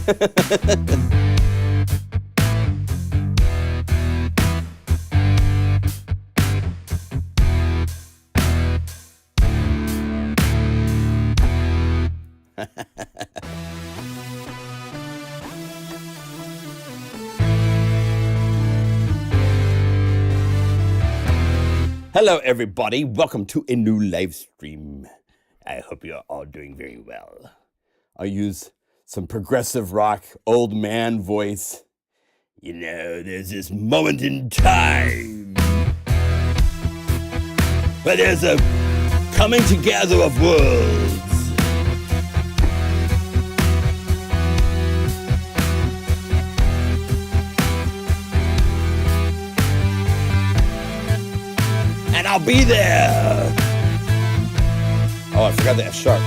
Hello, everybody. Welcome to a new live stream. I hope you're all doing very well. I'll use some progressive rock, old man voice. You know, there's this moment in time where there's a coming together of worlds. And I'll be there. Oh, I forgot the F sharp.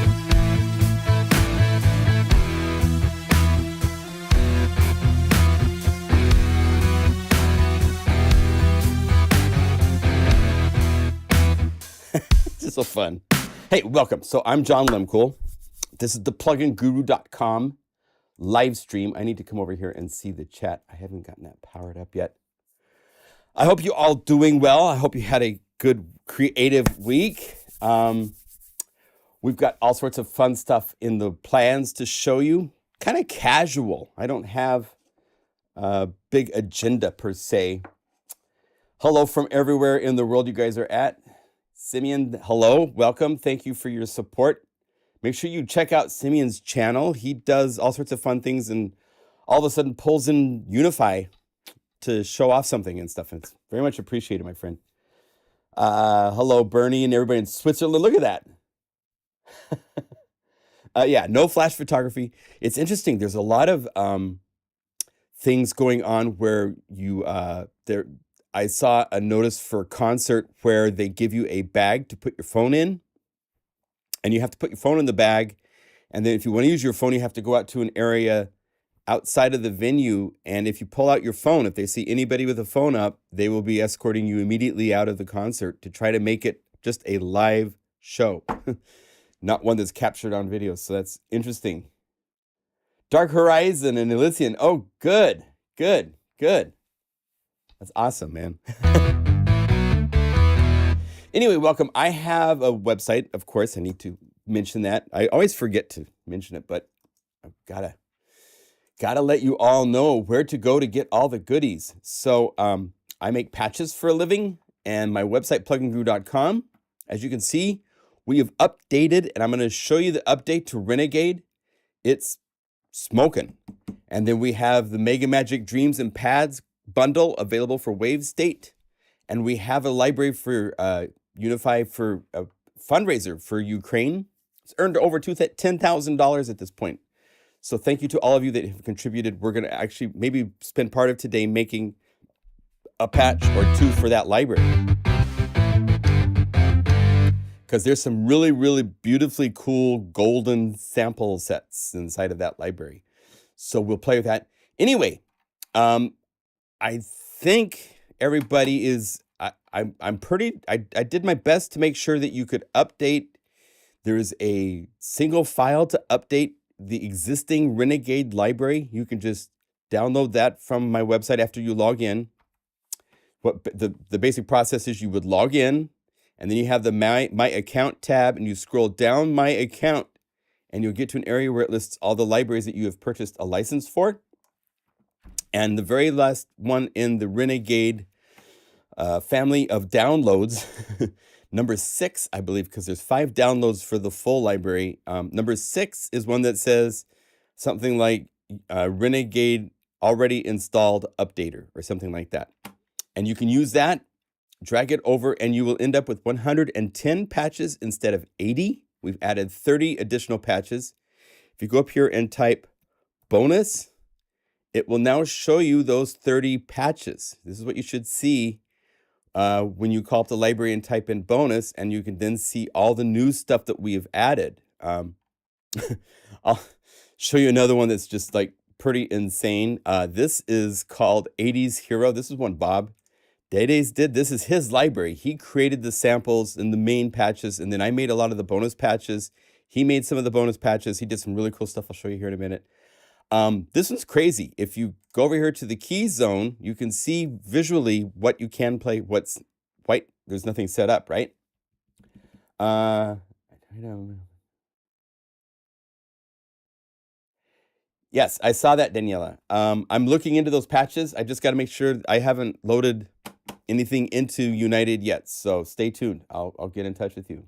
This is so fun. Hey, welcome. So I'm John Lemcool. This is the PlugInGuru.com live stream. I need to come over here and see the chat. I haven't gotten that powered up yet. I hope you all doing well. I hope you had a good creative week. We've got all sorts of fun stuff in the plans to show you. Kind of casual. I don't have a big agenda per se. Hello from everywhere in the world you guys are at. Simeon, hello, welcome. Thank you for your support. Make sure you check out Simeon's channel. He does all sorts of fun things and all of a sudden pulls in Unify to show off something and stuff. And it's very much appreciated, my friend. Hello, Bernie and everybody in Switzerland. Look at that. Yeah, no flash photography. It's interesting. There's a lot of things going on where you I saw a notice for a concert where they give you a bag to put your phone in, and you have to put your phone in the bag. And then if you want to use your phone, you have to go out to an area outside of the venue. And if you pull out your phone, if they see anybody with a phone up, they will be escorting you immediately out of the concert to try to make it just a live show, not one that's captured on video. So that's interesting. Dark Horizon and Elysian. Oh, good, good, good. That's awesome, man. Anyway, welcome. I have a website, of course. I need to mention that. I always forget to mention it, but I've gotta let you all know where to go to get all the goodies. So I make patches for a living, and my website, pluginguru.com. As you can see, we have updated, and I'm going to show you the update to Renegade. It's smoking. And then we have the Mega Magic Dreams and Pads bundle available for Wave State. And we have a library for Unify for a fundraiser for Ukraine. It's earned over $10,000 at this point. So thank you to all of you that have contributed. We're going to actually maybe spend part of today making a patch or two for that library, because there's some really, really beautifully cool golden sample sets inside of that library. So we'll play with that. Anyway, I think everybody is, I did my best to make sure that you could update. There's a single file to update the existing Renegade library. You can just download that from my website after you log in. What the basic process is, you would log in, and then you have the my account tab, and you scroll down my account, and you'll get to an area where it lists all the libraries that you have purchased a license for. And the very last one in the Renegade family of downloads, number 6, I believe, because there's 5 downloads for the full library. Number 6 is one that says something like Renegade already installed updater or something like that. And you can use that, drag it over, and you will end up with 110 patches instead of 80. We've added 30 additional patches. If you go up here and type bonus, it will now show you those 30 patches. This is what you should see when you call up the library and type in bonus, and you can then see all the new stuff that we have added. I'll show you another one that's just like pretty insane. This is called 80s Hero. This is one Bob Dedes did. This is his library. He created the samples and the main patches, and then I made a lot of the bonus patches. He made some of the bonus patches. He did some really cool stuff I'll show you here in a minute. This one's crazy. If you go over here to the key zone, you can see visually what you can play, what's white. There's nothing set up, right? Yes, I saw that, Daniela. I'm looking into those patches. I just got to make sure I haven't loaded anything into United yet. So stay tuned. I'll get in touch with you.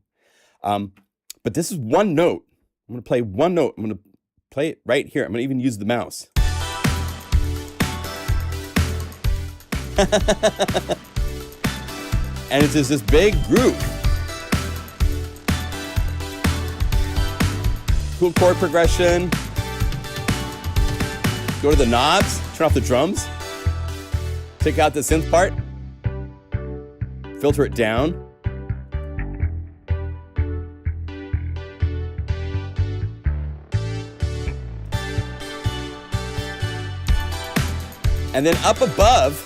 But this is one note. I'm going to play one note. I'm going to play it right here. I'm going to even use the mouse. And it's just this big group. Cool chord progression. Go to the knobs, turn off the drums, take out the synth part, filter it down. And then up above,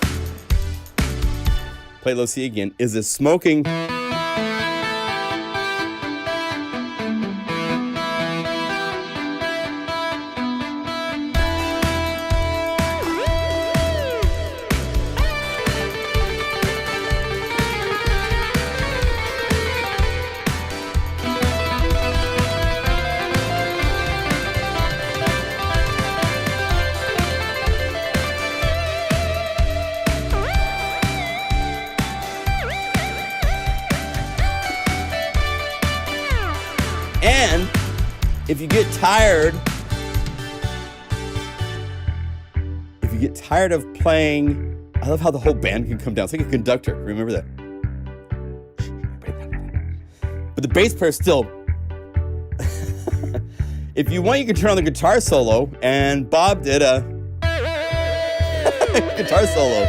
play low C again, is a smoking. And if you get tired, of playing, I love how the whole band can come down. It's like a conductor. Remember that? But the bass player still. If you want, you can turn on the guitar solo, and Bob did a guitar solo.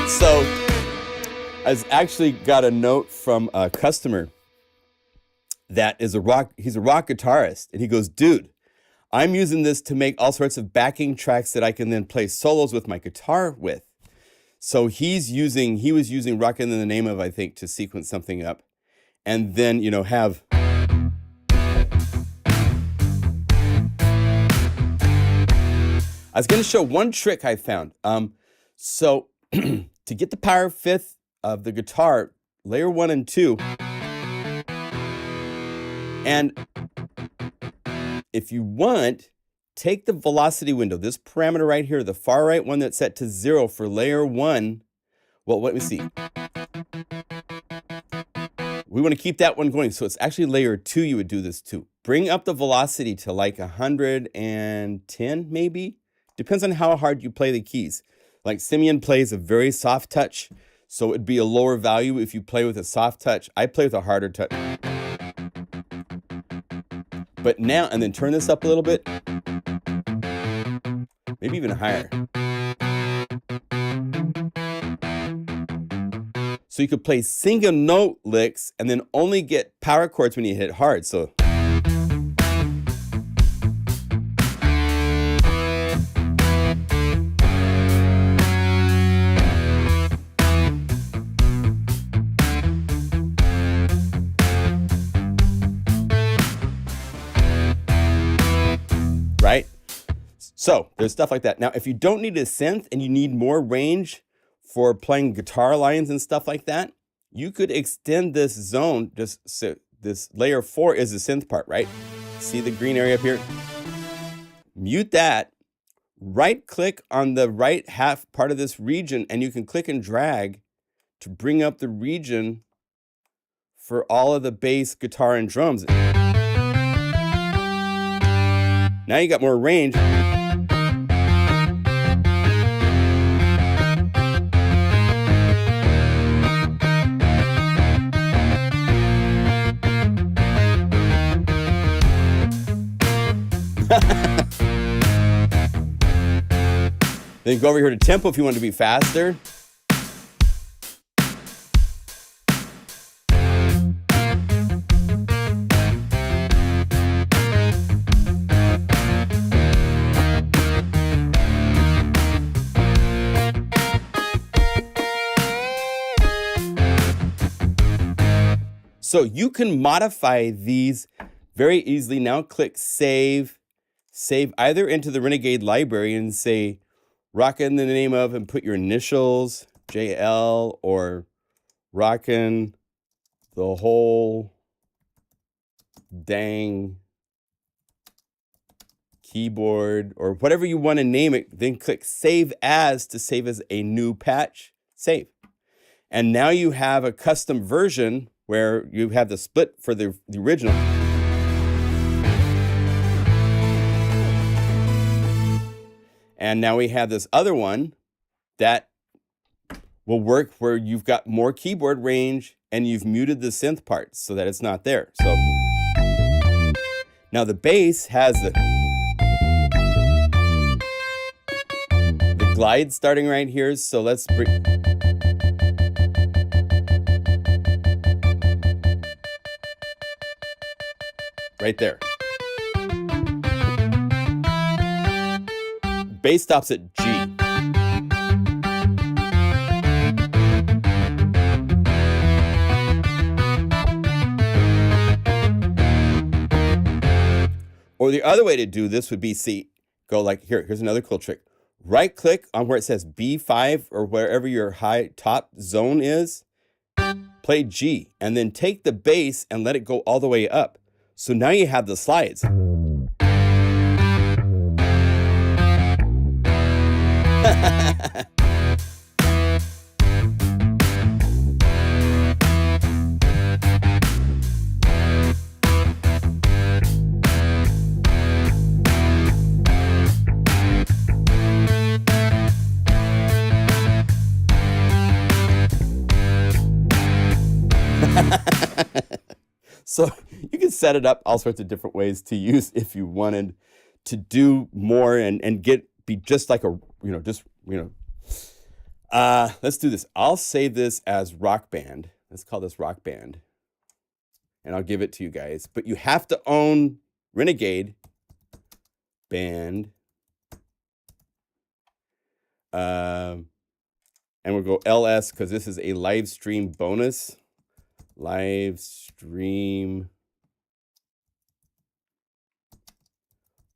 So I actually got a note from a customer that is he's a rock guitarist, and he goes, dude, I'm using this to make all sorts of backing tracks that I can then play solos with my guitar with. So he was using Rockin' in the Name of, I think, to sequence something up, and then, have I was going to show one trick I found. So to get the power fifth of the guitar, layer 1 and 2, and if you want, take the velocity window, this parameter right here, the far right one that's set to 0 for layer 1. Well, let me see. We want to keep that one going. So it's actually layer 2 you would do this to. Bring up the velocity to like 110 maybe. Depends on how hard you play the keys. Like Simeon plays a very soft touch, so it'd be a lower value if you play with a soft touch. I play with a harder touch. But now, and then turn this up a little bit. Maybe even higher. So you could play single note licks and then only get power chords when you hit hard. So right? So there's stuff like that. Now, if you don't need a synth and you need more range for playing guitar lines and stuff like that, you could extend this zone. Just so this layer 4 is the synth part, right? See the green area up here? Mute that. Right click on the right half part of this region, and you can click and drag to bring up the region for all of the bass, guitar, and drums. Now you got more range. Then go over here to tempo if you want to be faster. So you can modify these very easily. Now click Save. Save either into the Renegade library and say, rockin' the name of, and put your initials, JL, or rockin' the whole dang keyboard, or whatever you want to name it. Then click Save As to save as a new patch. Save. And now you have a custom version where you have the split for the original. And now we have this other one that will work where you've got more keyboard range and you've muted the synth parts so that it's not there. So now the bass has the glide starting right here. So let's bring. Right there. Bass stops at G. Or the other way to do this would be, go like here. Here's another cool trick. Right click on where it says B5 or wherever your high top zone is. Play G and then take the bass and let it go all the way up. So now you have the slides. So you can set it up all sorts of different ways to use if you wanted to do more and be just like a, let's do this. I'll save this as Rock Band. Let's call this Rock Band. And I'll give it to you guys. But you have to own Renegade Band. And we'll go LS because this is a live stream bonus. Live stream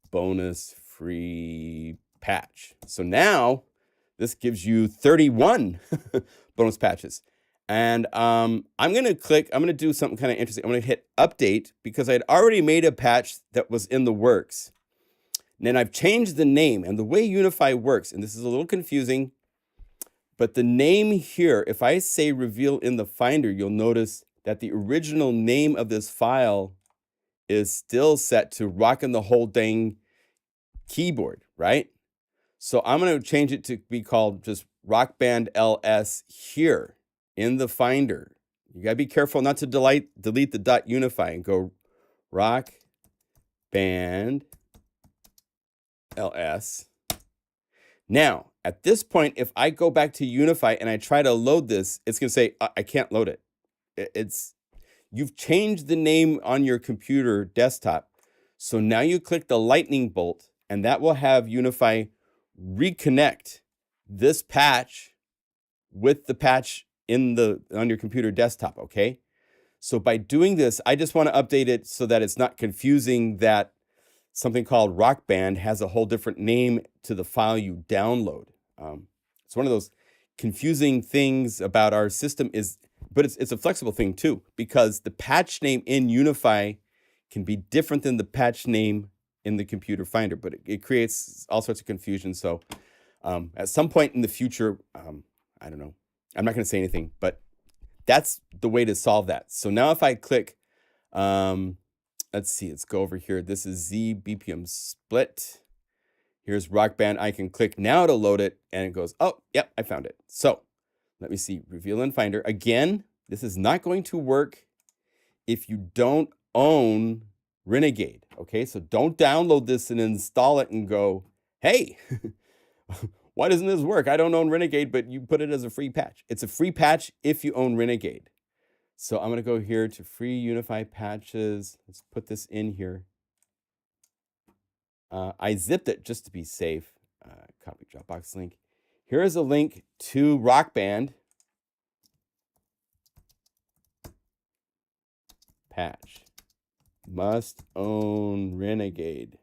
bonus free patch. So now this gives you 31 bonus patches. And I'm going to do something kind of interesting. I'm going to hit update because I'd already made a patch that was in the works. And then I've changed the name and the way Unify works. And this is a little confusing, but the name here, if I say reveal in the Finder, you'll notice that the original name of this file is still set to rockin' the whole dang keyboard, right? So I'm going to change it to be called just Rock Band LS here in the Finder. You got to be careful not to delete the .unify and go Rock Band LS. Now, at this point, if I go back to Unify and I try to load this, it's going to say, I can't load it. You've changed the name on your computer desktop. So now you click the lightning bolt and that will have Unify reconnect this patch with the patch on your computer desktop, okay? So by doing this, I just want to update it so that it's not confusing that something called Rock Band has a whole different name to the file you download. It's one of those confusing things about our system but it's a flexible thing too, because the patch name in Unify can be different than the patch name in the computer Finder, but it creates all sorts of confusion. So at some point in the future, I don't know, I'm not going to say anything, but that's the way to solve that. So now if I click, let's see, let's go over here. This is Z BPM split. Here's Rock Band. I can click now to load it and it goes, oh, yep, I found it. So let me see, reveal in Finder. Again, this is not going to work if you don't own Renegade, okay? So don't download this and install it and go, hey, why doesn't this work? I don't own Renegade, but you put it as a free patch. It's a free patch if you own Renegade. So I'm gonna go here to free Unify patches. Let's put this in here. I zipped it just to be safe. Copy Dropbox link. Here is a link to Rock Band. patch. Must own Renegade.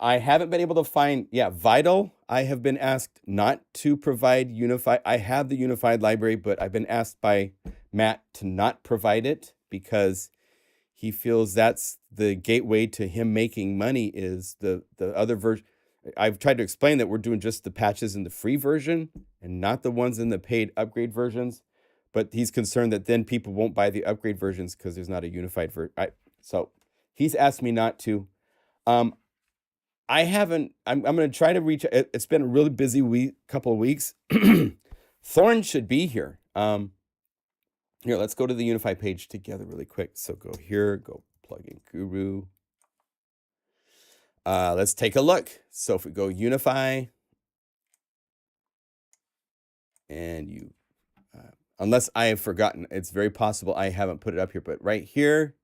I haven't been able to find, Vital. I have been asked not to provide Unify. I have the Unified library, but I've been asked by Matt to not provide it because he feels that's the gateway to him making money is the other version. I've tried to explain that we're doing just the patches in the free version and not the ones in the paid upgrade versions. But he's concerned that then people won't buy the upgrade versions because there's not a unified version. So he's asked me not to. I haven't. I'm going to try to reach. It's been a really busy couple of weeks. Thorn should be here. Here, let's go to the Unify page together really quick. So go here, go PlugInGuru. Let's take a look. So if we go Unify, and you, unless I have forgotten, it's very possible I haven't put it up here, but right here,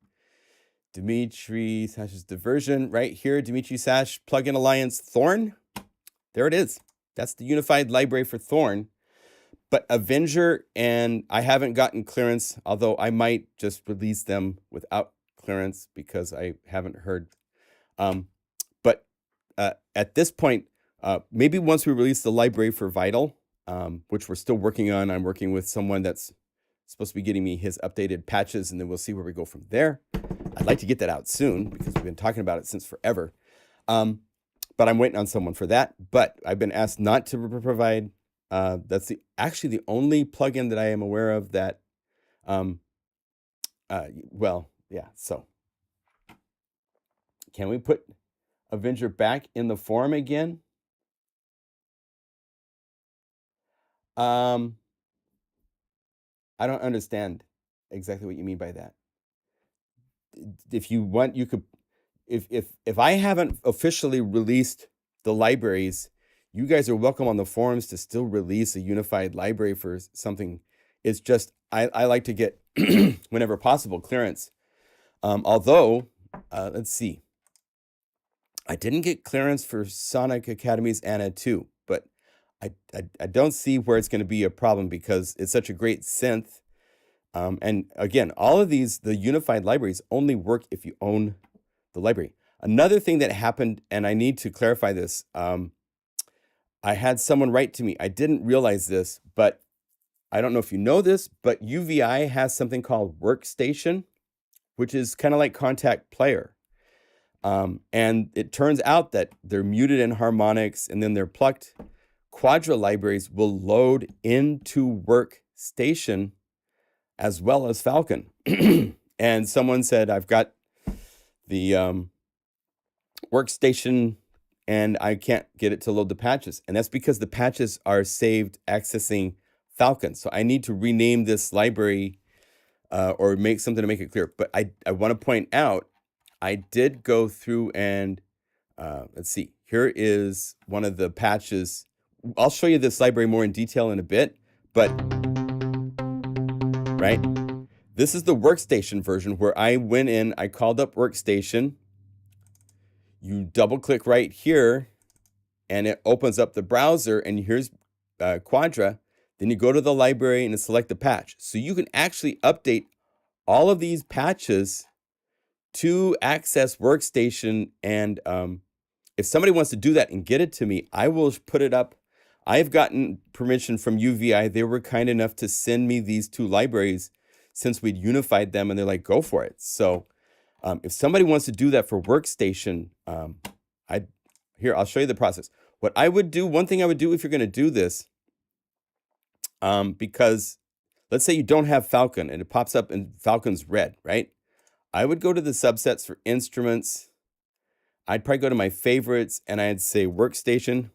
Dimitri Sash's diversion, right here, Dimitri Sash plugin alliance Thorn. There it is. That's the unified library for Thorn. But Avenger, and I haven't gotten clearance, although I might just release them without clearance because I haven't heard. But at this point, maybe once we release the library for Vital, which we're still working on, I'm working with someone that's supposed to be getting me his updated patches, and then we'll see where we go from there. I'd like to get that out soon because we've been talking about it since forever. But I'm waiting on someone for that. But I've been asked not to provide. That's actually the only plugin that I am aware of that, so can we put Avenger back in the forum again? I don't understand exactly what you mean by that. If you want, you could, if I haven't officially released the libraries, you guys are welcome on the forums to still release a unified library for something. It's just, I like to get, whenever possible, clearance. Although, let's see. I didn't get clearance for Sonic Academy's Anna 2, but I don't see where it's going to be a problem because it's such a great synth. And again, all of these, the unified libraries only work if you own the library. Another thing that happened, and I need to clarify this, I had someone write to me. I didn't realize this, but I don't know if you know this, but UVI has something called Workstation, which is kind of like Contact Player. And it turns out that they're muted in harmonics and then they're plucked. Quadra libraries will load into Workstation as well as Falcon. And someone said, I've got the Workstation and I can't get it to load the patches. And that's because the patches are saved accessing Falcon. So I need to rename this library or make something to make it clear. But I want to point out, I did go through and let's see, here is one of the patches. I'll show you this library more in detail in a bit, but right, this is the Workstation version where I went in, I called up Workstation. You double click right here and it opens up the browser and here's Quadra. Then you go to the library and select the patch. So you can actually update all of these patches to access Workstation. And if somebody wants to do that and get it to me, I will put it up. I've gotten permission from UVI. They were kind enough to send me these two libraries since we'd unified them and they're like, go for it. So if somebody wants to do that for Workstation, I'll show you the process. What I would do, one thing I would do if you're going to do this, because let's say you don't have Falcon and it pops up and Falcon's red, right? I would go to the subsets for instruments. I'd probably go to my favorites and I'd say Workstation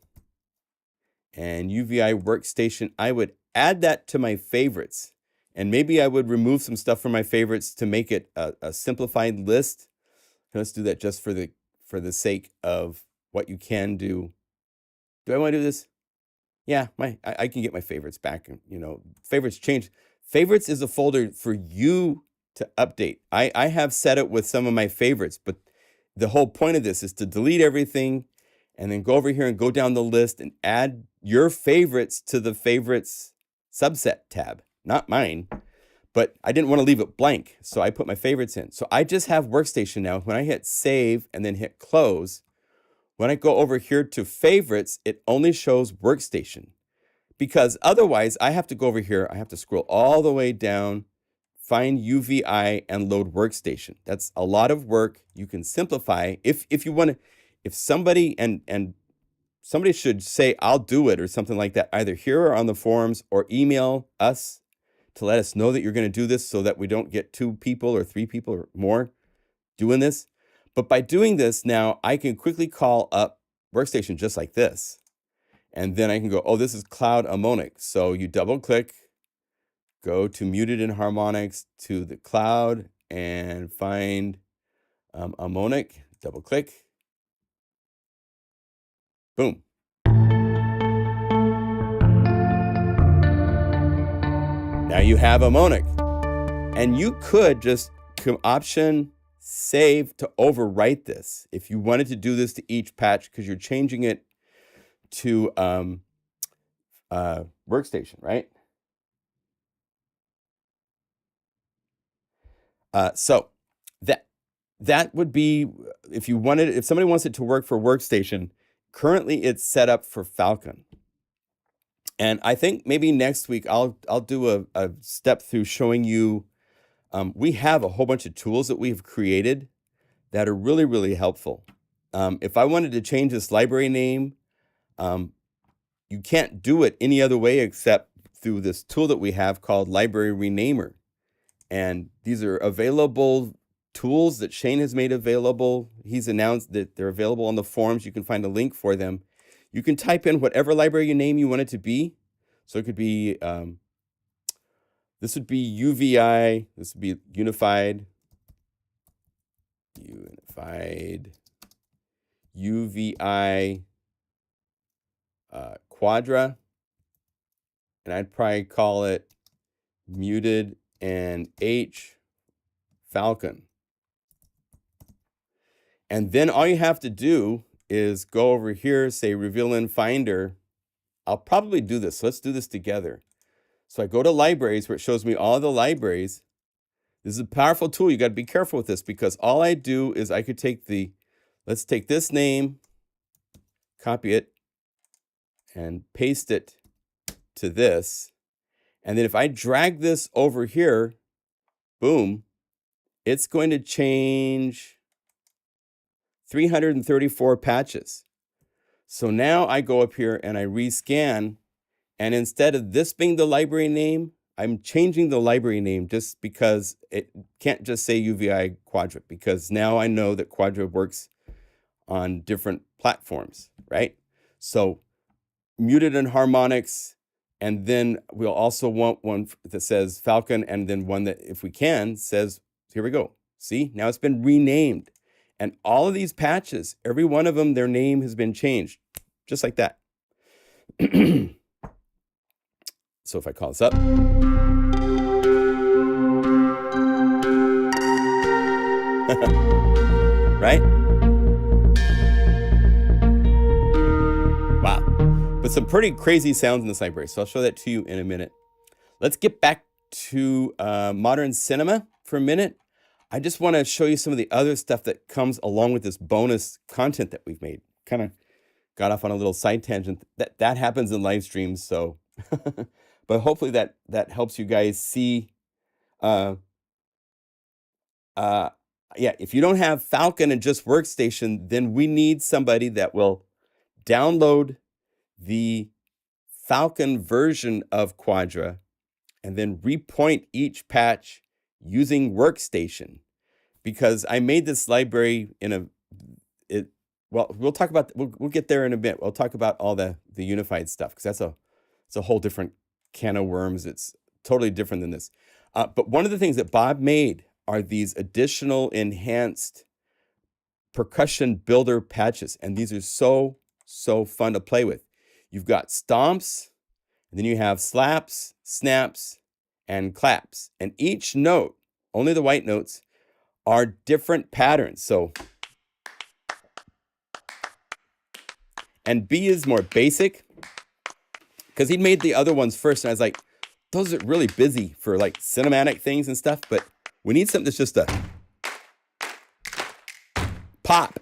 and UVI Workstation. I would add that to my favorites. And maybe I would remove some stuff from my favorites to make it a simplified list. Let's do that just for the sake of what you can do. Do I want to do this? Yeah, I can get my favorites back. You know, favorites change. Favorites is a folder for you to update. I have set it with some of my favorites, but the whole point of this is to delete everything and then go over here and go down the list and add your favorites to the favorites subset tab, not mine. But I didn't want to leave it blank, so I put my favorites in. So I just have Workstation now. When I hit save and then hit close, when I go over here to favorites, it only shows Workstation. Because otherwise, I have to go over here, I have to scroll all the way down, find UVI and load Workstation. That's a lot of work. You can simplify. If you want to, if somebody, and somebody should say, I'll do it or something like that, either here or on the forums, or email us to let us know that you're going to do this so that we don't get 2 people or 3 people or more doing this. But by doing this now, I can quickly call up Workstation just like this. And then I can go, oh, this is cloud harmonic. So you double click, go to muted and harmonics to the cloud and find harmonic, double click, boom. Now you have harmonic, and you could just option save to overwrite this if you wanted to do this to each patch because you're changing it to Workstation, right? So that would be if you wanted, if somebody wants it to work for Workstation. Currently, it's set up for Falcon. And I think maybe next week I'll do a step through showing you, we have a whole bunch of tools that we've created that are really, really helpful. If I wanted to change this library name, you can't do it any other way except through this tool that we have called Library Renamer. And these are available tools that Shane has made available. He's announced that they're available on the forums. You can find a link for them. You can type in whatever library name you want it to be. So it could be, this would be UVI, this would be Unified UVI Quadra. And I'd probably call it Muted and H Falcon. And then all you have to do is go over here, say Reveal in Finder. I'll probably do this. So let's do this together. So I go to libraries where it shows me all the libraries. This is a powerful tool. You got to be careful with this because all I do is I could take the, let's take this name, copy it, and paste it to this. And then if I drag this over here, boom, it's going to change 334 patches. So now I go up here and I rescan, and instead of this being the library name, I'm changing the library name just because it can't just say UVI Quadra, because now I know that Quadra works on different platforms, right? So muted and harmonics, and then we'll also want one that says Falcon, and then one that, if we can, says, here we go. See, now it's been renamed. And all of these patches, every one of them, their name has been changed, just like that. So if I call this up. Right? Wow. But some pretty crazy sounds in this library. So I'll show that to you in a minute. Let's get back to modern cinema for a minute. I just want to show you some of the other stuff that comes along with this bonus content that we've made. Kind of got off on a little side tangent. That happens in live streams, so but hopefully that helps you guys see. Yeah, if you don't have Falcon and just Workstation, then we need somebody that will download the Falcon version of Quadra and then repoint each patch using Workstation, because I made this library in well, we'll talk about, we'll get there in a bit. We'll talk about all the unified stuff, because it's a whole different can of worms. It's totally different than this. But one of the things that Bob made are these additional enhanced percussion builder patches. And these are so fun to play with. You've got stomps, and then you have slaps, snaps, and claps. And each note only the white notes, are different patterns. So, and B is more basic, because he made the other ones first, and I was like, those are really busy for like cinematic things and stuff, but we need something that's just a pop.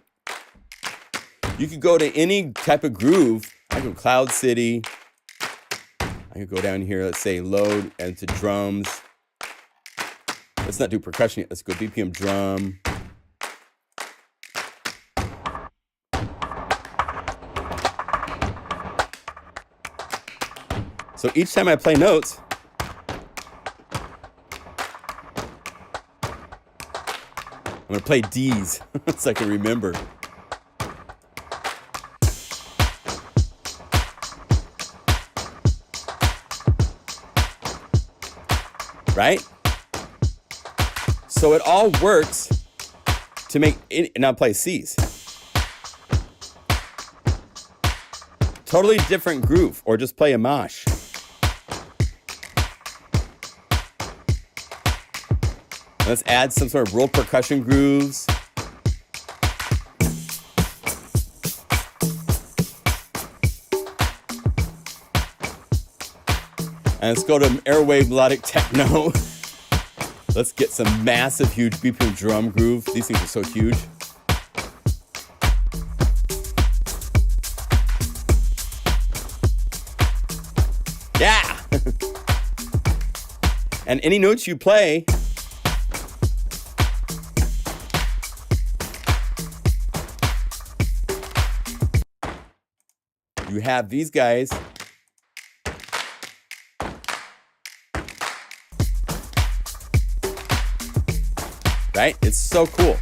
You could go to any type of groove. I go Cloud City. I could go down here, let's say load, and to drums. Let's not do percussion yet. Let's go BPM drum. So each time I play notes, I'm going to play D's so I can remember. Right? So it all works to make it, and I'll play C's. Totally different groove, or just play a mosh. Let's add some sort of rolled percussion grooves. And let's go to airwave melodic techno. Let's get some massive, huge BPM drum groove. These things are so huge. Yeah! And any notes you play, you have these guys. Right? It's so cool.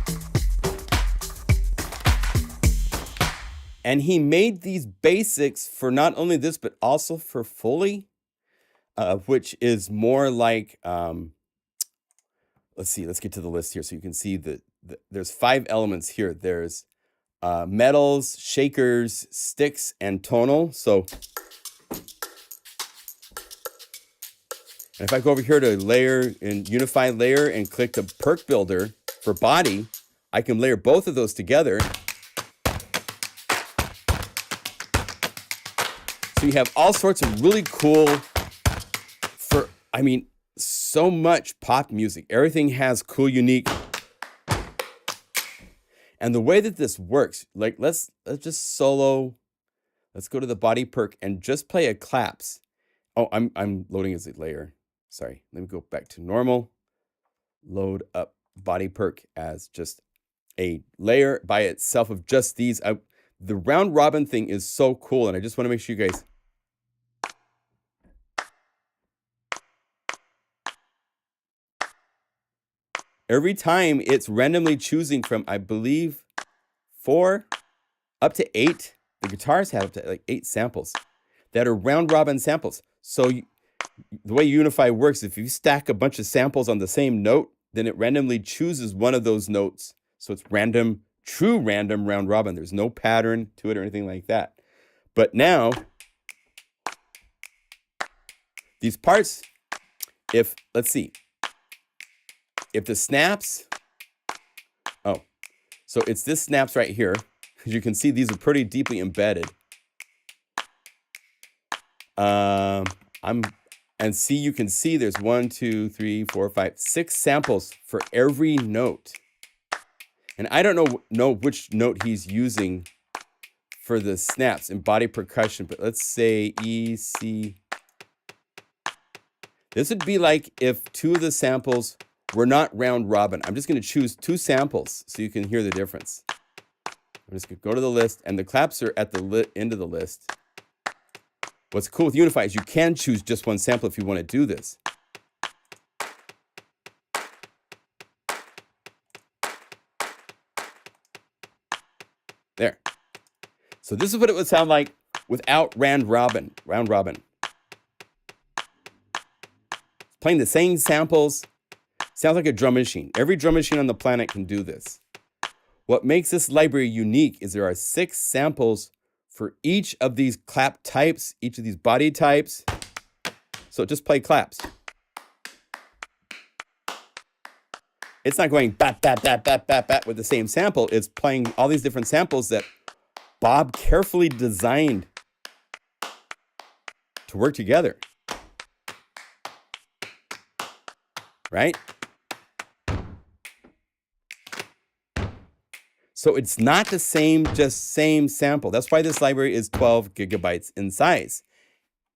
And he made these basics for not only this, but also for Foley, which is more like, let's see, let's get to the list here so you can see that there's 5 elements here. There's metals, shakers, sticks, and tonal. So, and if I go over here to layer in Unify layer and click the perk builder for body, I can layer both of those together. So you have all sorts of really cool, so much pop music. Everything has cool, unique. And the way that this works, like let's just solo. Let's go to the body perk and just play a claps. Oh, I'm loading as a layer. Sorry, let me go back to normal. Load up body perk as just a layer by itself of just these. The round robin thing is so cool, and I just want to make sure you guys. Every time it's randomly choosing from, I believe, 4 up to 8. The guitars have up to like 8 samples that are round robin samples. So the way Unify works, if you stack a bunch of samples on the same note, then it randomly chooses one of those notes. So it's random, true random round robin. There's no pattern to it or anything like that. But now, these parts, let's see, if the snaps, so it's this snaps right here. As you can see, these are pretty deeply embedded. And see, you can see there's 1, 2, 3, 4, 5, 6 samples for every note. And I don't know which note he's using for the snaps in body percussion, but let's say E, C. This would be like if 2 of the samples were not round robin. I'm just going to choose 2 samples so you can hear the difference. I'm just going to go to the list, and the claps are at the end of the list. What's cool with Unify is you can choose just one sample if you want to do this. There. So this is what it would sound like without round robin. Playing the same samples. Sounds like a drum machine. Every drum machine on the planet can do this. What makes this library unique is there are 6 samples for each of these clap types, each of these body types. So just play claps. It's not going bat, bat, bat, bat, bat, bat with the same sample. It's playing all these different samples that Bob carefully designed to work together. Right? So it's not the same, just same sample. That's why this library is 12 gigabytes in size.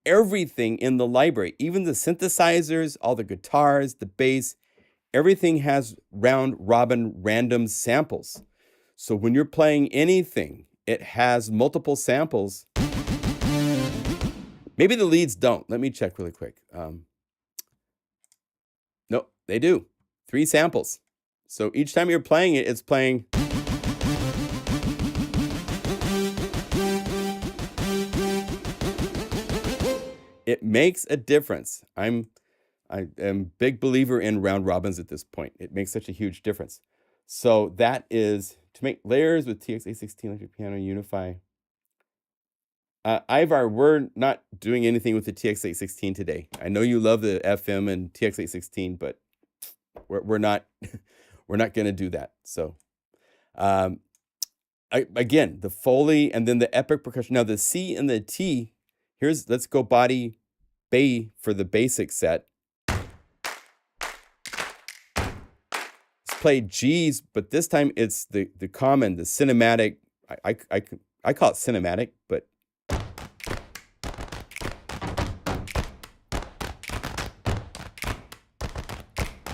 Everything in the library, even the synthesizers, all the guitars, the bass, everything has round robin random samples. So when you're playing anything, it has multiple samples. Maybe the leads don't. Let me check really quick. No, they do. 3 samples. So each time you're playing it, it's playing. It makes a difference. I am a big believer in round robins at this point. It makes such a huge difference. So that is to make layers with TX-A16 electric piano, Unify. Ivar, we're not doing anything with the TX-A16 today. I know you love the FM and TX-A16, but we're not going to do that. So again, the Foley and then the Epic percussion. Now the C and the T. Let's go body bay for the basic set. Let's play G's, but this time it's the common, the cinematic. I call it cinematic, but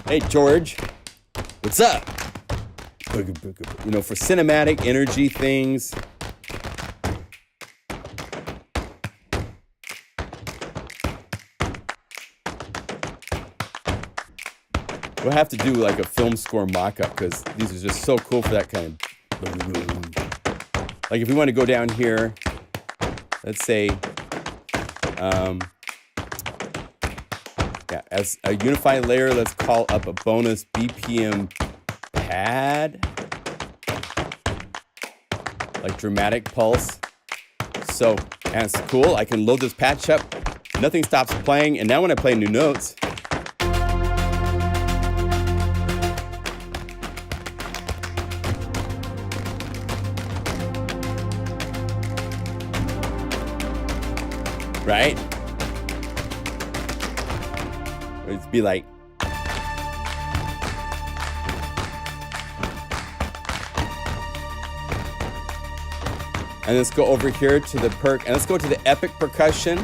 hey George, what's up? You know, for cinematic energy things. We'll have to do like a film score mock-up because these are just so cool for that kind of. Like if we want to go down here, let's say, yeah, as a Unify layer, let's call up a bonus BPM pad, like dramatic pulse. So that's cool. I can load this patch up. Nothing stops playing. And now when I play new notes, right? It'd be like, and let's go over here to the perk, and let's go to the Epic percussion,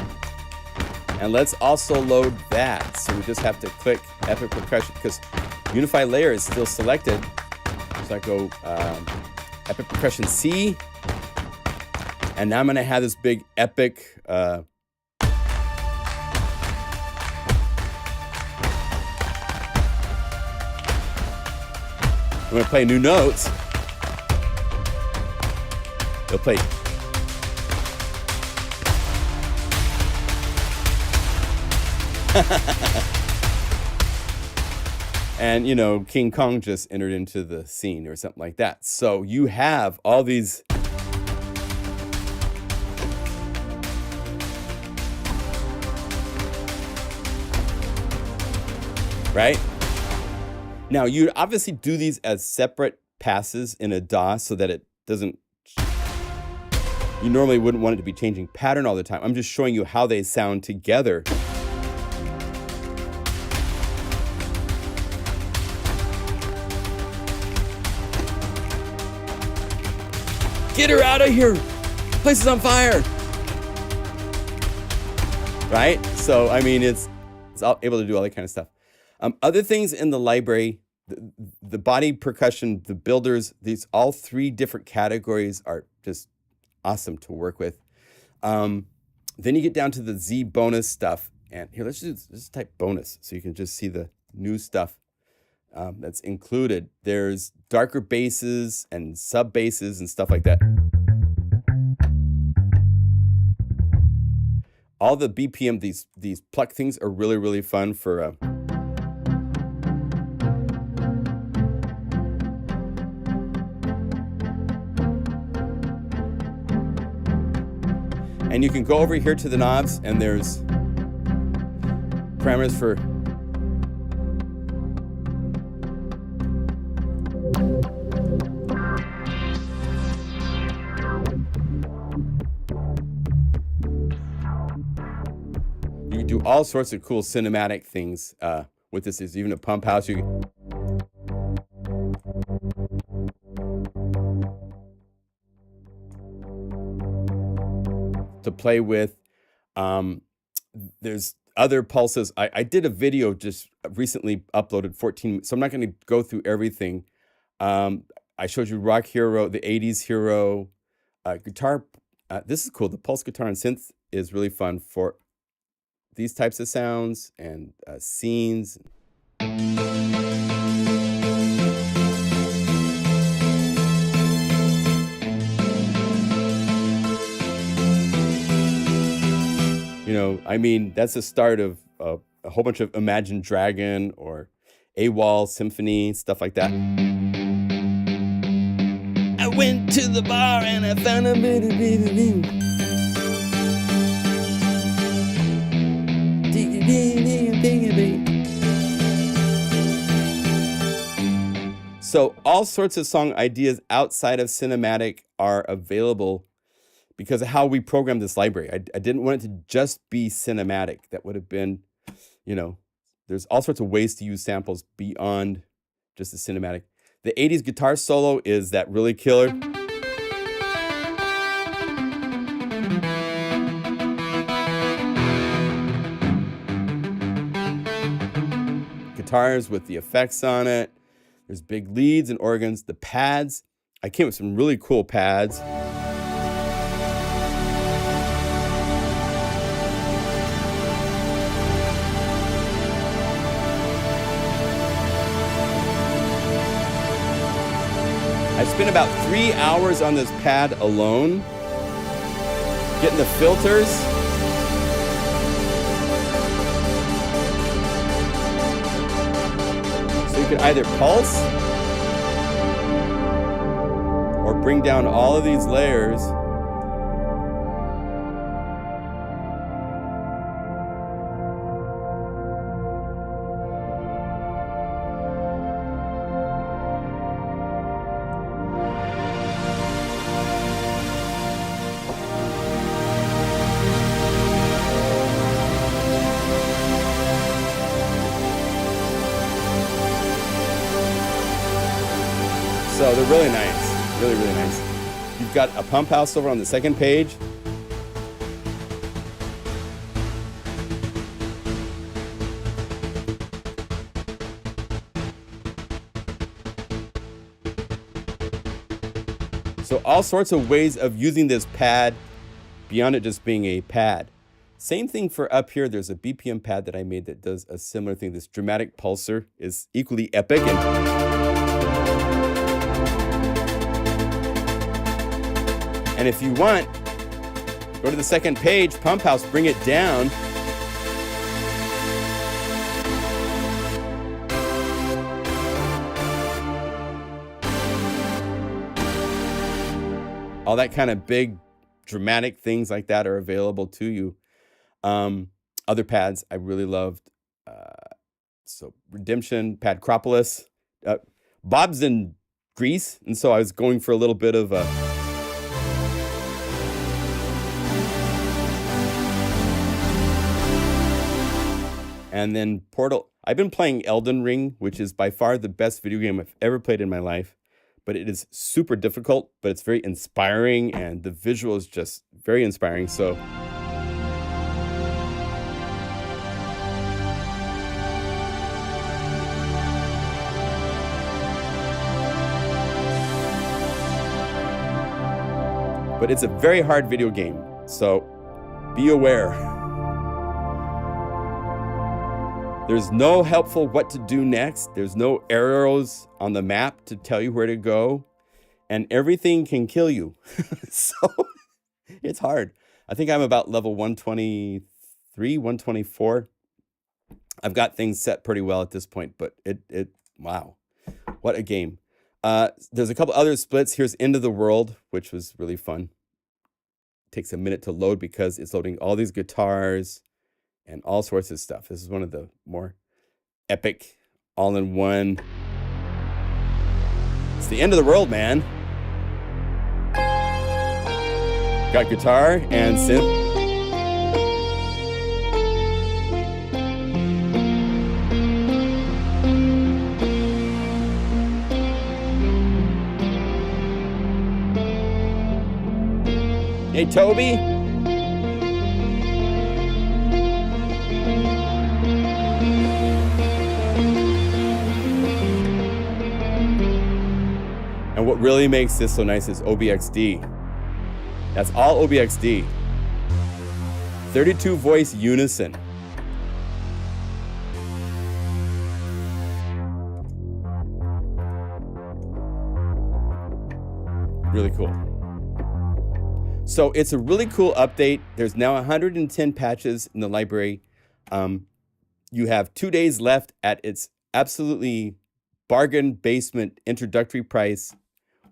and let's also load that. So we just have to click Epic percussion because Unify layer is still selected. So I go Epic percussion C, and now I'm gonna have this big Epic. I'm gonna play new notes. They'll play. And you know, King Kong just entered into the scene or something like that. So you have all these. Right? Now, you'd obviously do these as separate passes in a DAW so that it doesn't, you normally wouldn't want it to be changing pattern all the time. I'm just showing you how they sound together. Get her out of here! Place is on fire! Right? So, I mean, it's able to do all that kind of stuff. Other things in the library, the body percussion, the builders, these all 3 different categories are just awesome to work with. Then you get down to the Z bonus stuff. And here, let's type bonus so you can just see the new stuff that's included. There's darker basses and sub basses and stuff like that. All the BPM, these pluck things are really, really fun for and you can go over here to the knobs, and there's parameters for do all sorts of cool cinematic things with this. There's even a pump house you to play with. There's other pulses. I did a video just recently uploaded, 14, so I'm not going to go through everything. I showed you Rock Hero, the 80s Hero, guitar. This is cool. The pulse guitar and synth is really fun for these types of sounds and scenes. You know, I mean, that's the start of a whole bunch of Imagine Dragon or AWOL, Symphony, stuff like that. I went to the bar and I found a So all sorts of song ideas outside of cinematic are available because of how we programmed this library. I didn't want it to just be cinematic. That would have been, you know, there's all sorts of ways to use samples beyond just the cinematic. The 80s guitar solo is that really killer. Guitars with the effects on it. There's big leads and organs. The pads, I came with some really cool pads. I spent about 3 hours on this pad alone, getting the filters. So you could either pulse or bring down all of these layers. So they're really nice, really, really nice. You've got a pump house over on the second page. So all sorts of ways of using this pad beyond it just being a pad. Same thing for up here. There's a BPM pad that I made that does a similar thing. This dramatic pulsar is equally epic. And if you want, go to the second page, pump house, bring it down. All that kind of big, dramatic things like that are available to you. Other pads I really loved. So Redemption, Padcropolis. Bob's in Greece, and so I was going for a little bit of a... And then Portal. I've been playing Elden Ring, which is by far the best video game I've ever played in my life. But it is super difficult, but it's very inspiring, and the visual is just very inspiring. So but it's a very hard video game, so be aware. There's no helpful what to do next. There's no arrows on the map to tell you where to go. And everything can kill you. So it's hard. I think I'm about level 123, 124. I've got things set pretty well at this point, but wow, what a game. There's a couple other splits. Here's End of the World, which was really fun. It takes a minute to load because it's loading all these guitars and all sorts of stuff. This is one of the more epic, all-in-one. It's the end of the world, man. Got guitar and synth. Hey, Toby. And what really makes this so nice is OBXD. That's all OBXD. 32 voice unison. Really cool. So it's a really cool update. There's now 110 patches in the library. You have 2 days left at its absolutely bargain basement introductory price.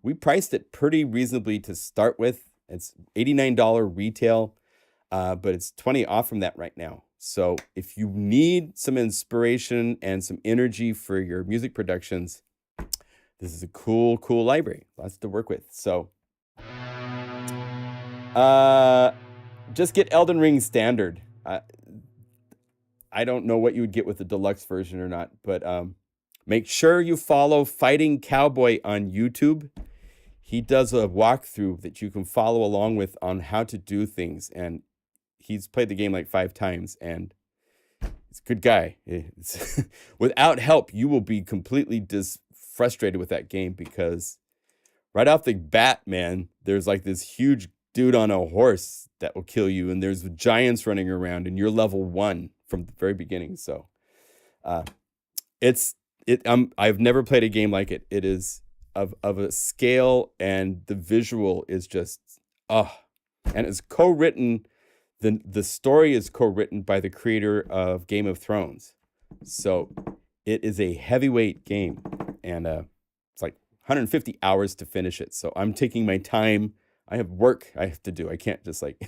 We priced it pretty reasonably to start with. It's $89 retail, but it's 20 off from that right now. So if you need some inspiration and some energy for your music productions, this is a cool, cool library. Lots to work with. So just get Elden Ring standard. I don't know what you would get with the deluxe version or not, but make sure you follow Fighting Cowboy on YouTube. He does a walkthrough that you can follow along with on how to do things. And he's played the game like 5 times, and he's a good guy. Without help, you will be completely frustrated with that game, because right off the bat, man, there's like this huge dude on a horse that will kill you, and there's giants running around, and you're level 1 from the very beginning. So I've never played a game like it. It is of a scale, and the visual is just and it's co-written. The story is co-written by the creator of Game of Thrones. So it is a heavyweight game, and it's like 150 hours to finish it. So I'm taking my time. I have work I have to do. I can't just like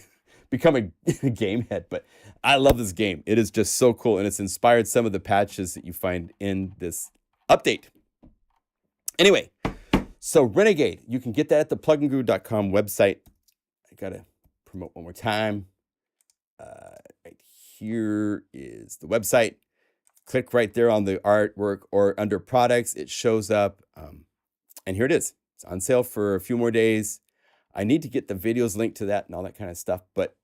become a game head, but I love this game. It is just so cool, and it's inspired some of the patches that you find in this update. Anyway, so Renegade, you can get that at the PlugInGuru.com website. I gotta promote one more time. Right here is the website. Click right there on the artwork, or under products, it shows up. And here it is. It's on sale for a few more days. I need to get the videos linked to that and all that kind of stuff. But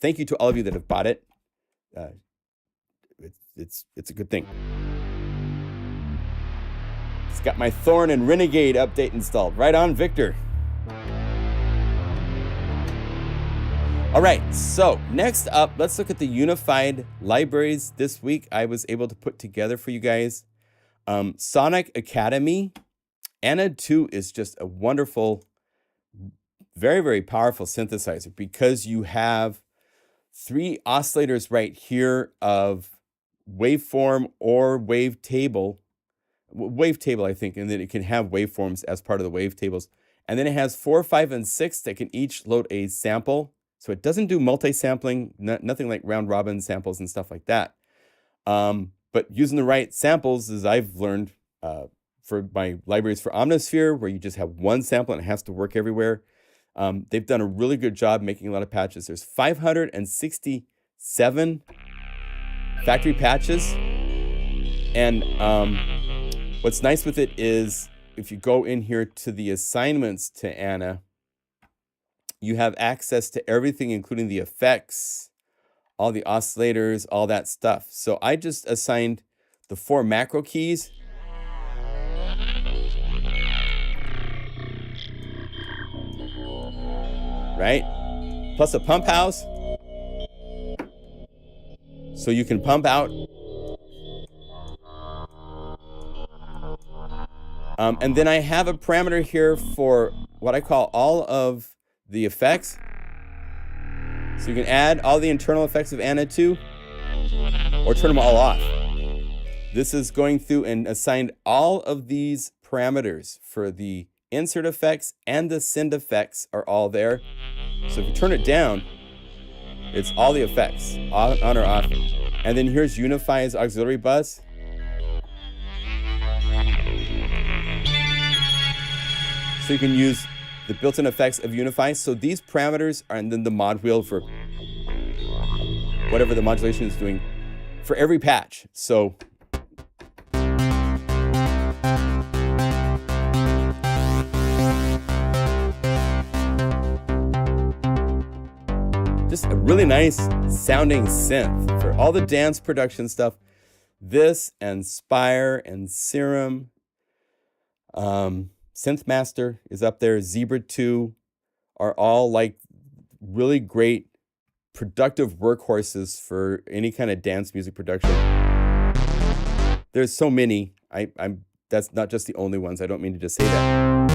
thank you to all of you that have bought it. It's a good thing. It's got my Thorn and Renegade update installed. Right on, Victor. All right, so next up, let's look at the unified libraries this week I was able to put together for you guys. Sonic Academy. Anode 2 is just a wonderful, very, very powerful synthesizer, because you have 3 oscillators right here of waveform or wavetable, I think, and then it can have waveforms as part of the wavetables. And then it has 4, 5, and 6 that can each load a sample. So it doesn't do multi-sampling, nothing like round robin samples and stuff like that. But using the right samples, as I've learned for my libraries for Omnisphere, where you just have one sample and it has to work everywhere, they've done a really good job making a lot of patches. There's 567 factory patches. And what's nice with it is if you go in here to the assignments to Anna, you have access to everything, including the effects, all the oscillators, all that stuff. So I just assigned the 4 macro keys. Right? Plus a pump house. So you can pump out. And then I have a parameter here for what I call all of the effects. So you can add all the internal effects of Anode 2 or turn them all off. This is going through and assigned all of these parameters for the insert effects and the send effects are all there. So if you turn it down, it's all the effects, on or off. And then here's Unify's auxiliary bus. So you can use the built-in effects of Unify. So these parameters are, and then the mod wheel for whatever the modulation is doing for every patch. So just a really nice sounding synth for all the dance production stuff. This and Spire and Serum. Synthmaster is up there. Zebra 2 are all like really great productive workhorses for any kind of dance music production. There's so many. That's not just the only ones. I don't mean to just say that.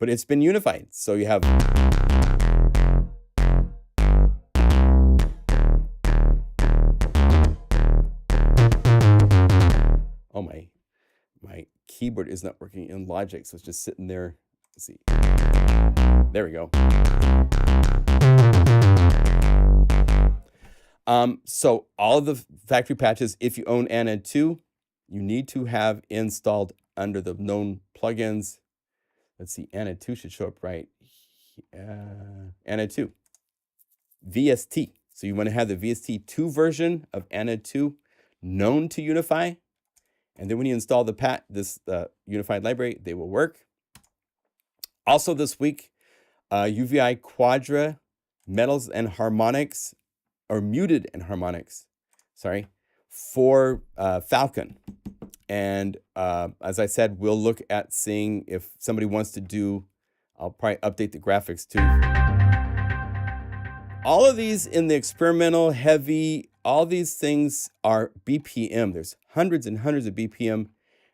But it's been unified. So you have oh, my keyboard is not working in Logic, so it's just sitting there. Let's see. There we go. So all of the factory patches, if you own Anna 2, you need to have installed under the known plugins. Let's see, Anna 2 should show up right. Anna 2, VST. So you want to have the VST 2 version of Anna 2 known to Unify. And then when you install this unified library, they will work. Also this week, UVI Quadra metals and harmonics, or muted and harmonics, sorry, for Falcon. And as I said, we'll look at seeing if somebody wants to do, I'll probably update the graphics too. All of these in the experimental, heavy, all these things are BPM. There's hundreds and hundreds of BPM.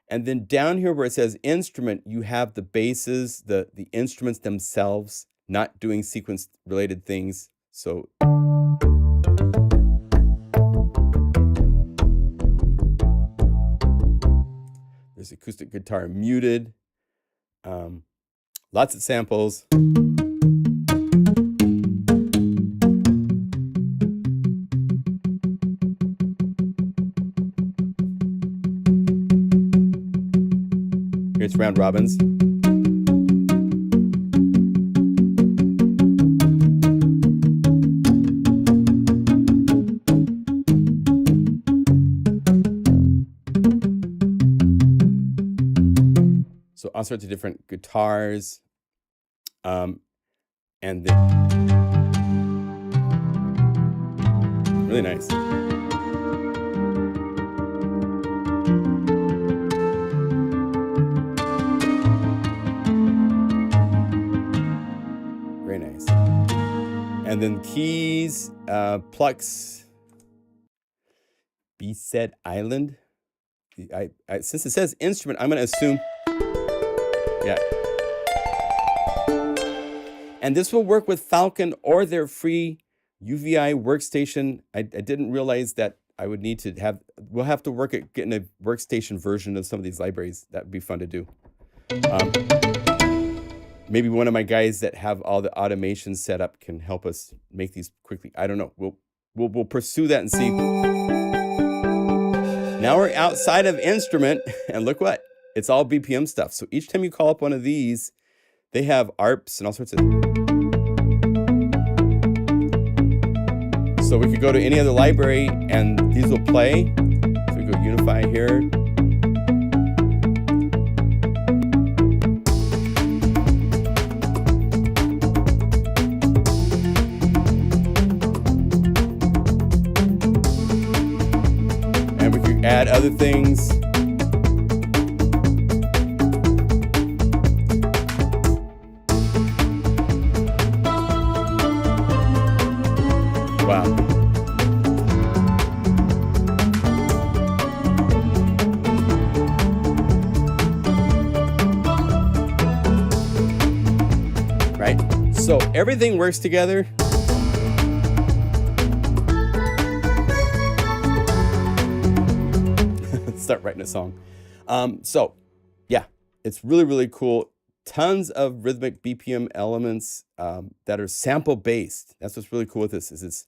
And then down here where it says instrument, you have the basses, the instruments themselves, not doing sequence related things. So there's acoustic guitar muted, lots of samples. Here's round robins. So all sorts of different guitars, and then really nice. Very nice. And then keys, Plux, B-Set Island. Since it says instrument, I'm going to assume. Yeah. And this will work with Falcon or their free UVI Workstation. I didn't realize that I would need to have, we'll have to work at getting a workstation version of some of these libraries. That would be fun to do. Maybe one of my guys that have all the automation set up can help us make these quickly. I don't know. We'll pursue that and see. Now we're outside of instrument, and look what? It's all BPM stuff. So each time you call up one of these, they have ARPs and all sorts of. So we could go to any other library and these will play. So we go Unify here. And we could add other things. Wow. Right? So everything works together. Start writing a song. So yeah, it's really, really cool. Tons of rhythmic BPM elements that are sample based. That's what's really cool with this. Is it's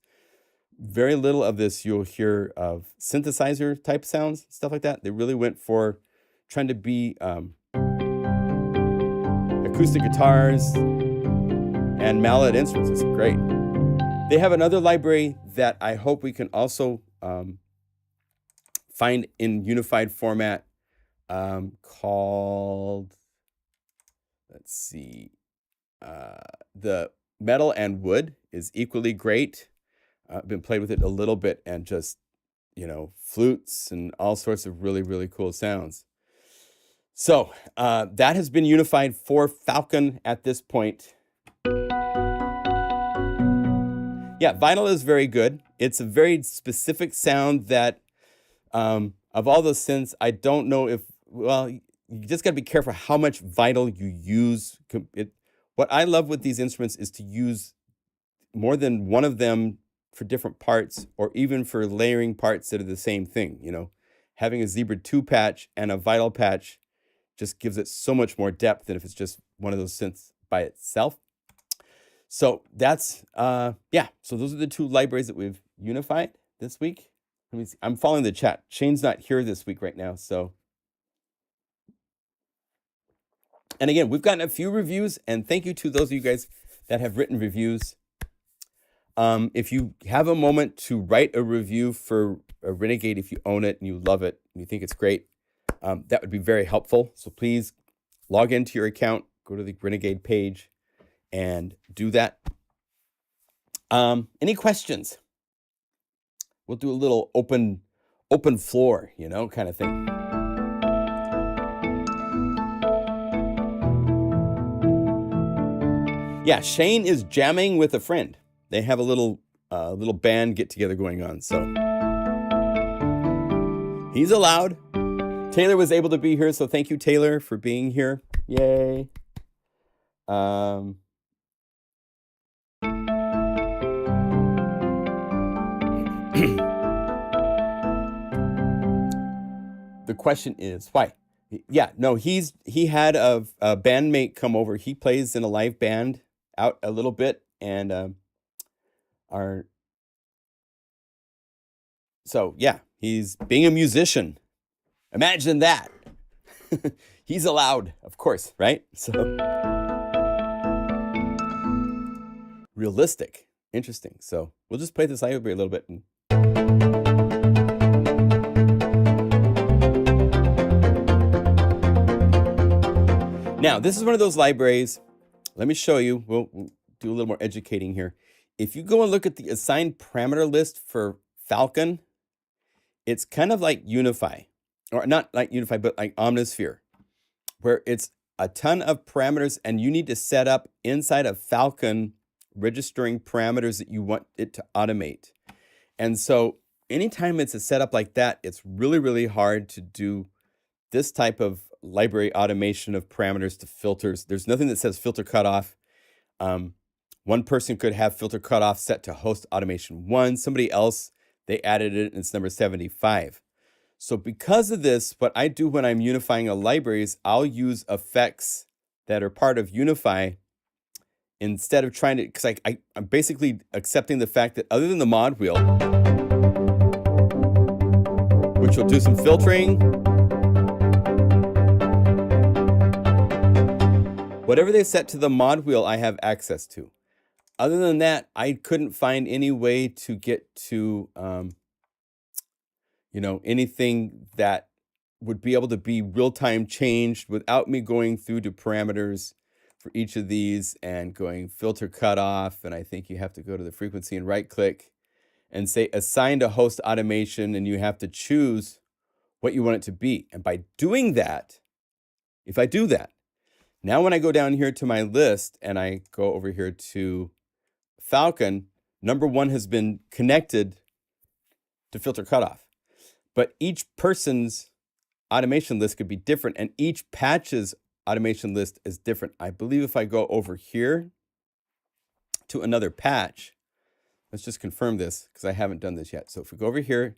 very little of this you'll hear of synthesizer type sounds, stuff like that. They really went for trying to be acoustic guitars and mallet instruments. It's great. They have another library that I hope we can also find in unified format called, let's see, the metal and wood is equally great. I've been playing with it a little bit and just, you know, flutes and all sorts of really, really cool sounds. So that has been unified for Falcon at this point. Yeah, vinyl is very good. It's a very specific sound that, of all those synths, I don't know if, well, you just got to be careful how much vinyl you use. What I love with these instruments is to use more than one of them for different parts, or even for layering parts that are the same thing. You know, having a Zebra 2 patch and a vinyl patch just gives it so much more depth than if it's just one of those synths by itself. So that's, yeah, so those are the two libraries that we've unified this week. Let me see. I'm following the chat. Shane's not here this week right now, so. And again, we've gotten a few reviews, and thank you to those of you guys that have written reviews. If you have a moment to write a review for a Renegade, if you own it and you love it and you think it's great, that would be very helpful. So please log into your account, go to the Renegade page, and do that. Any questions? We'll do a little open floor, you know, kind of thing. Yeah, Shane is jamming with a friend. They have a little band get together going on, so he's allowed. Taylor was able to be here, so thank you, Taylor, for being here. Yay. The question is why? Yeah, no, he had a bandmate come over. He plays in a live band out a little bit, and so yeah, he's being a musician. Imagine that. He's allowed, of course, right? So realistic, interesting. So we'll just play this library a little bit. Now, this is one of those libraries. Let me show you. We'll do a little more educating here. If you go and look at the assigned parameter list for Falcon, it's kind of like Unify, or not like Unify, but like Omnisphere, where it's a ton of parameters, and you need to set up inside of Falcon registering parameters that you want it to automate. And so anytime it's a setup like that, it's really, really hard to do this type of library automation of parameters to filters. There's nothing that says filter cutoff. One person could have filter cutoff set to host automation 1. Somebody else, they added it, and it's number 75. So because of this, what I do when I'm unifying a library is I'll use effects that are part of Unify instead of trying to, because I'm basically accepting the fact that other than the mod wheel, which will do some filtering, whatever they set to the mod wheel, I have access to. Other than that, I couldn't find any way to get to, you know, anything that would be able to be real-time changed without me going through to parameters for each of these and going filter cutoff. And I think you have to go to the frequency and right-click and say assign to host automation, and you have to choose what you want it to be. And by doing that, if I do that, now when I go down here to my list and I go over here to Falcon, number 1 has been connected to filter cutoff. But each person's automation list could be different, and each patch's automation list is different. I believe if I go over here to another patch, let's just confirm this because I haven't done this yet. So if we go over here,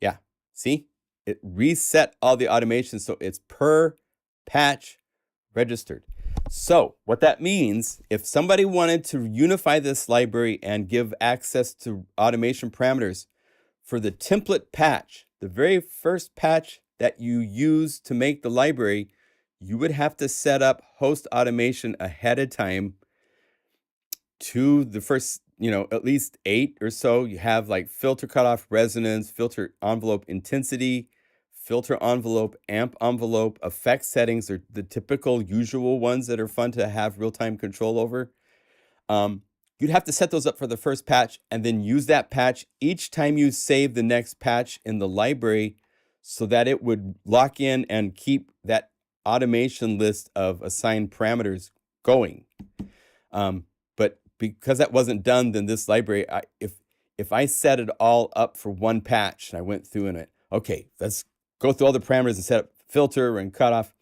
yeah, see? It reset all the automations, so it's per patch registered. So what that means, if somebody wanted to unify this library and give access to automation parameters for the template patch, the very first patch that you use to make the library, you would have to set up host automation ahead of time to the first, you know, at least 8 or so. You have like filter cutoff, resonance, filter envelope intensity, filter envelope, amp envelope, effect settings are the typical usual ones that are fun to have real-time control over. You'd have to set those up for the first patch and then use that patch each time you save the next patch in the library so that it would lock in and keep that automation list of assigned parameters going. But because that wasn't done, then this library, if I set it all up for one patch and I went through and okay, let's go through all the parameters and set up filter and cutoff.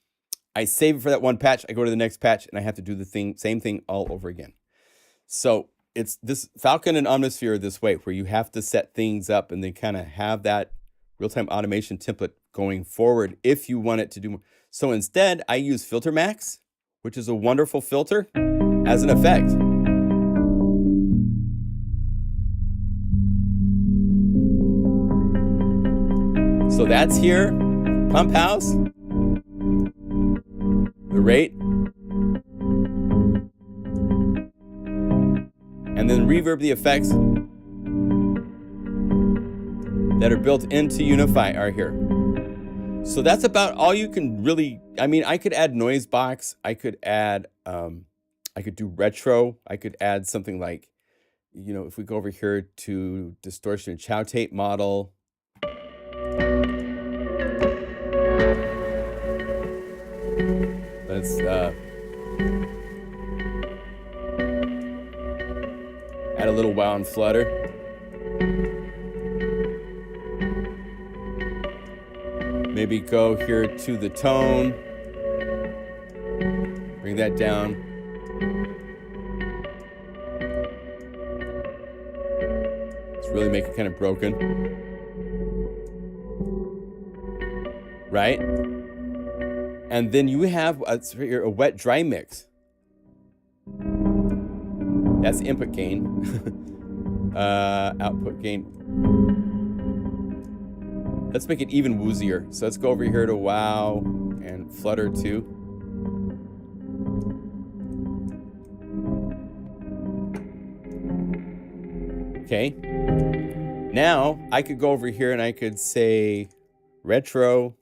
I save it for that one patch, I go to the next patch, and I have to do the same thing all over again. So it's this Falcon and Omnisphere this way, where you have to set things up and then kind of have that real-time automation template going forward if you want it to do more. So instead, I use Filter Max, which is a wonderful filter, as an effect. So that's here, Pump House, the rate, and then Reverb, the effects that are built into Unify are here. So that's about all you can really, I mean, I could add noise box, I could add, I could do retro, I could add something like, you know, if we go over here to distortion and chow tape model. Let's add a little wow and flutter. Maybe go here to the tone. Bring that down. Let's really make it kind of broken. Right? And then you have a wet dry mix. That's input gain. Output gain. Let's make it even woozier. So let's go over here to wow and flutter too. Okay. Now I could go over here and I could say retro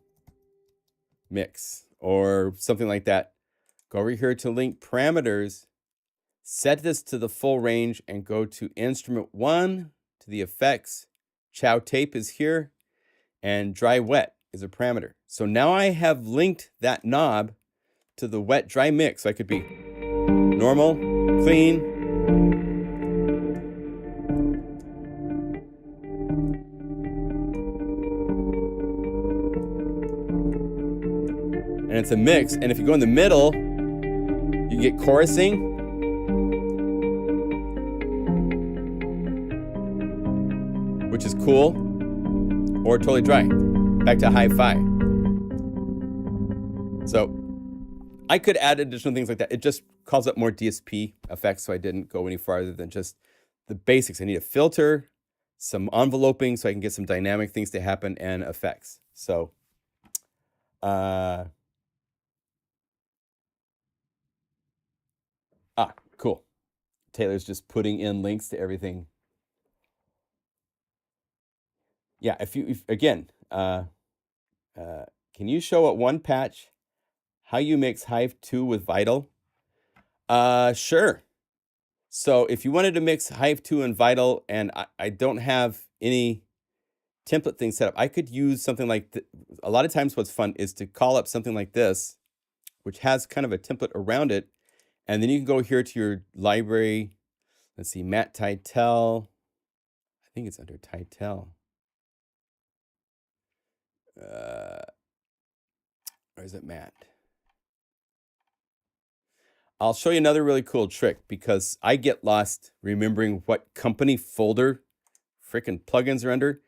mix or something like that. Go over here to link parameters, set this to the full range and go to instrument 1 to the effects. Chow tape is here and dry wet is a parameter. So now I have linked that knob to the wet dry mix. So I could be normal, clean, and it's a mix. And if you go in the middle, you get chorusing. Which is cool. Or totally dry. Back to hi-fi. So I could add additional things like that. It just calls up more DSP effects, so I didn't go any farther than just the basics. I need a filter, some enveloping so I can get some dynamic things to happen, and effects. So cool. Taylor's just putting in links to everything. Yeah, again, can you show at one patch how you mix Hive 2 with Vital? Sure. So if you wanted to mix Hive 2 and Vital, and I don't have any template thing set up, I could use something like, a lot of times what's fun is to call up something like this, which has kind of a template around it, and then you can go here to your library. Let's see, Matt Titel. I think it's under Titel. Or is it Matt? I'll show you another really cool trick because I get lost remembering what company folder frickin' plugins are under.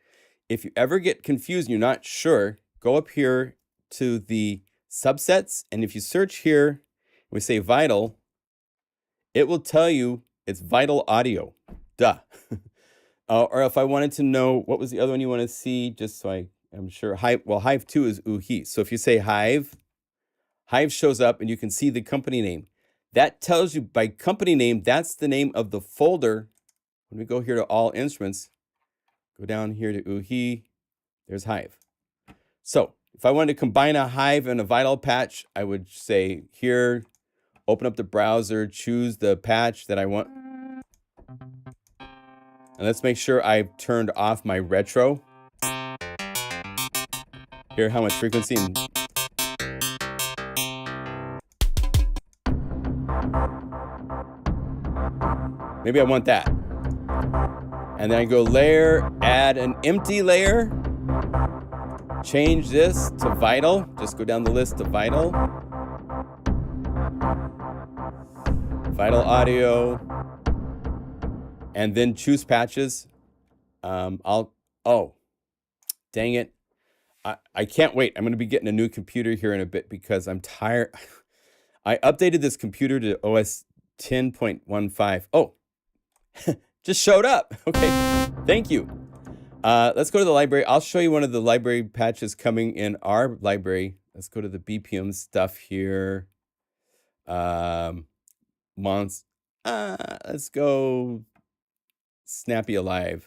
If you ever get confused and you're not sure, go up here to the subsets, and if you search here, we say Vital, it will tell you it's Vital Audio. Duh. Or if I wanted to know, what was the other one you want to see, just so I'm sure. Hive 2 is UHI. So if you say Hive, Hive shows up and you can see the company name. That tells you by company name, that's the name of the folder, when we go here to all instruments, go down here to UVI, there's Hive. So if I wanted to combine a Hive and a Vital patch, I would say here, open up the browser, choose the patch that I want. And let's make sure I've turned off my retro. Hear how much frequency and maybe I want that. And then I go layer, add an empty layer. Change this to Vital. Just go down the list to Vital. Vital audio. And then choose patches. Oh, dang it. I can't wait. I'm going to be getting a new computer here in a bit because I'm tired. I updated this computer to OS 10.15. Oh, just showed up. Okay, thank you. Let's go to the library. I'll show you one of the library patches coming in our library. Let's go to the BPM stuff here. Let's go Snappy Alive.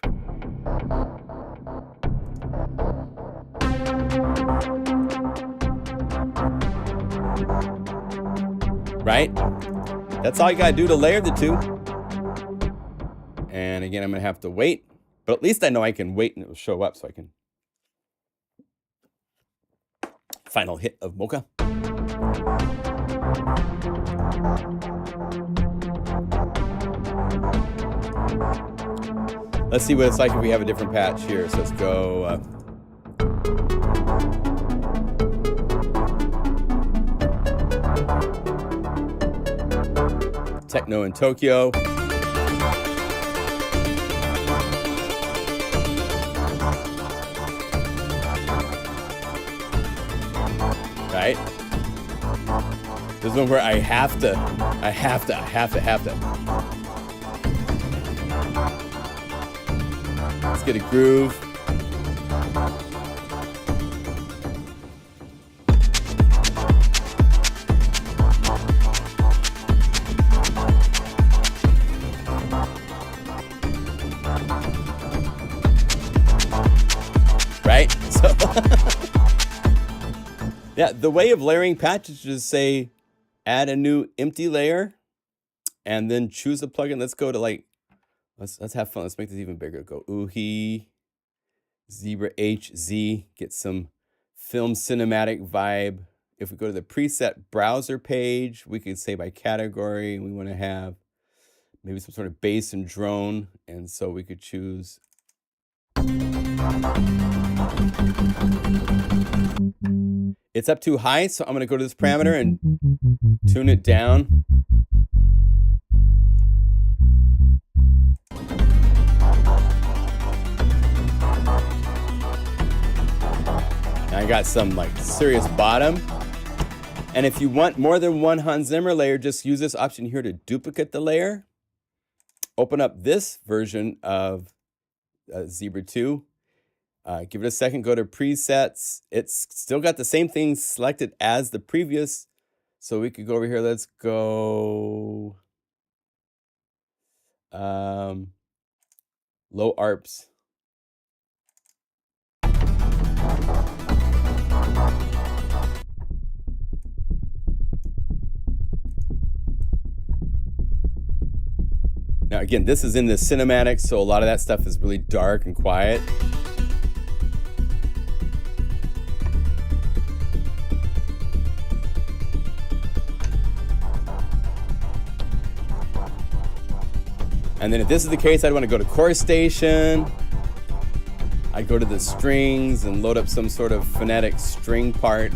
Right? That's all you gotta do to layer the two. And again, I'm gonna have to wait, but at least I know I can wait and it will show up so I can. Final hit of Mocha. Let's see what it's like if we have a different patch here. So let's go. Techno in Tokyo. Right? This is one where I have to. Let's get a groove. Right? So yeah, the way of layering patches is just say add a new empty layer and then choose a plugin. Let's go to like let's have fun. Let's make this even bigger. Go UVI Zebra HZ, get some film cinematic vibe. If we go to the preset browser page, we could say by category, we want to have maybe some sort of bass and drone. And so we could choose. It's up too high, so I'm going to go to this parameter and tune it down. Now I got some like serious bottom. And if you want more than one Hans Zimmer layer, just use this option here to duplicate the layer. Open up this version of Zebra 2. Give it a second, go to presets. It's still got the same thing selected as the previous. So we could go over here, let's go low ARPs. Now again, this is in the cinematics, so a lot of that stuff is really dark and quiet. And then if this is the case, I'd want to go to Corestation. I'd go to the strings and load up some sort of phonetic string part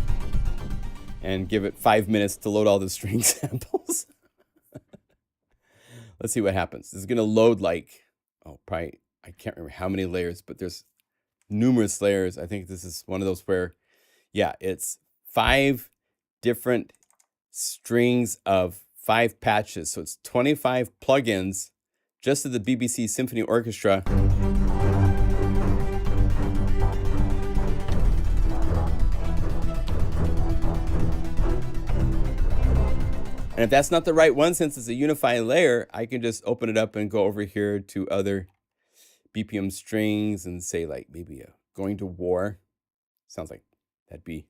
and give it 5 minutes to load all the string samples. Let's see what happens. This is going to load like, probably, I can't remember how many layers, but there's numerous layers. I think this is one of those where, yeah, it's 5 different strings of 5 patches. So it's 25 plugins just to the BBC Symphony Orchestra. And if that's not the right one, since it's a Unify layer, I can just open it up and go over here to other BPM strings and say like maybe Going to War. Sounds like that'd be.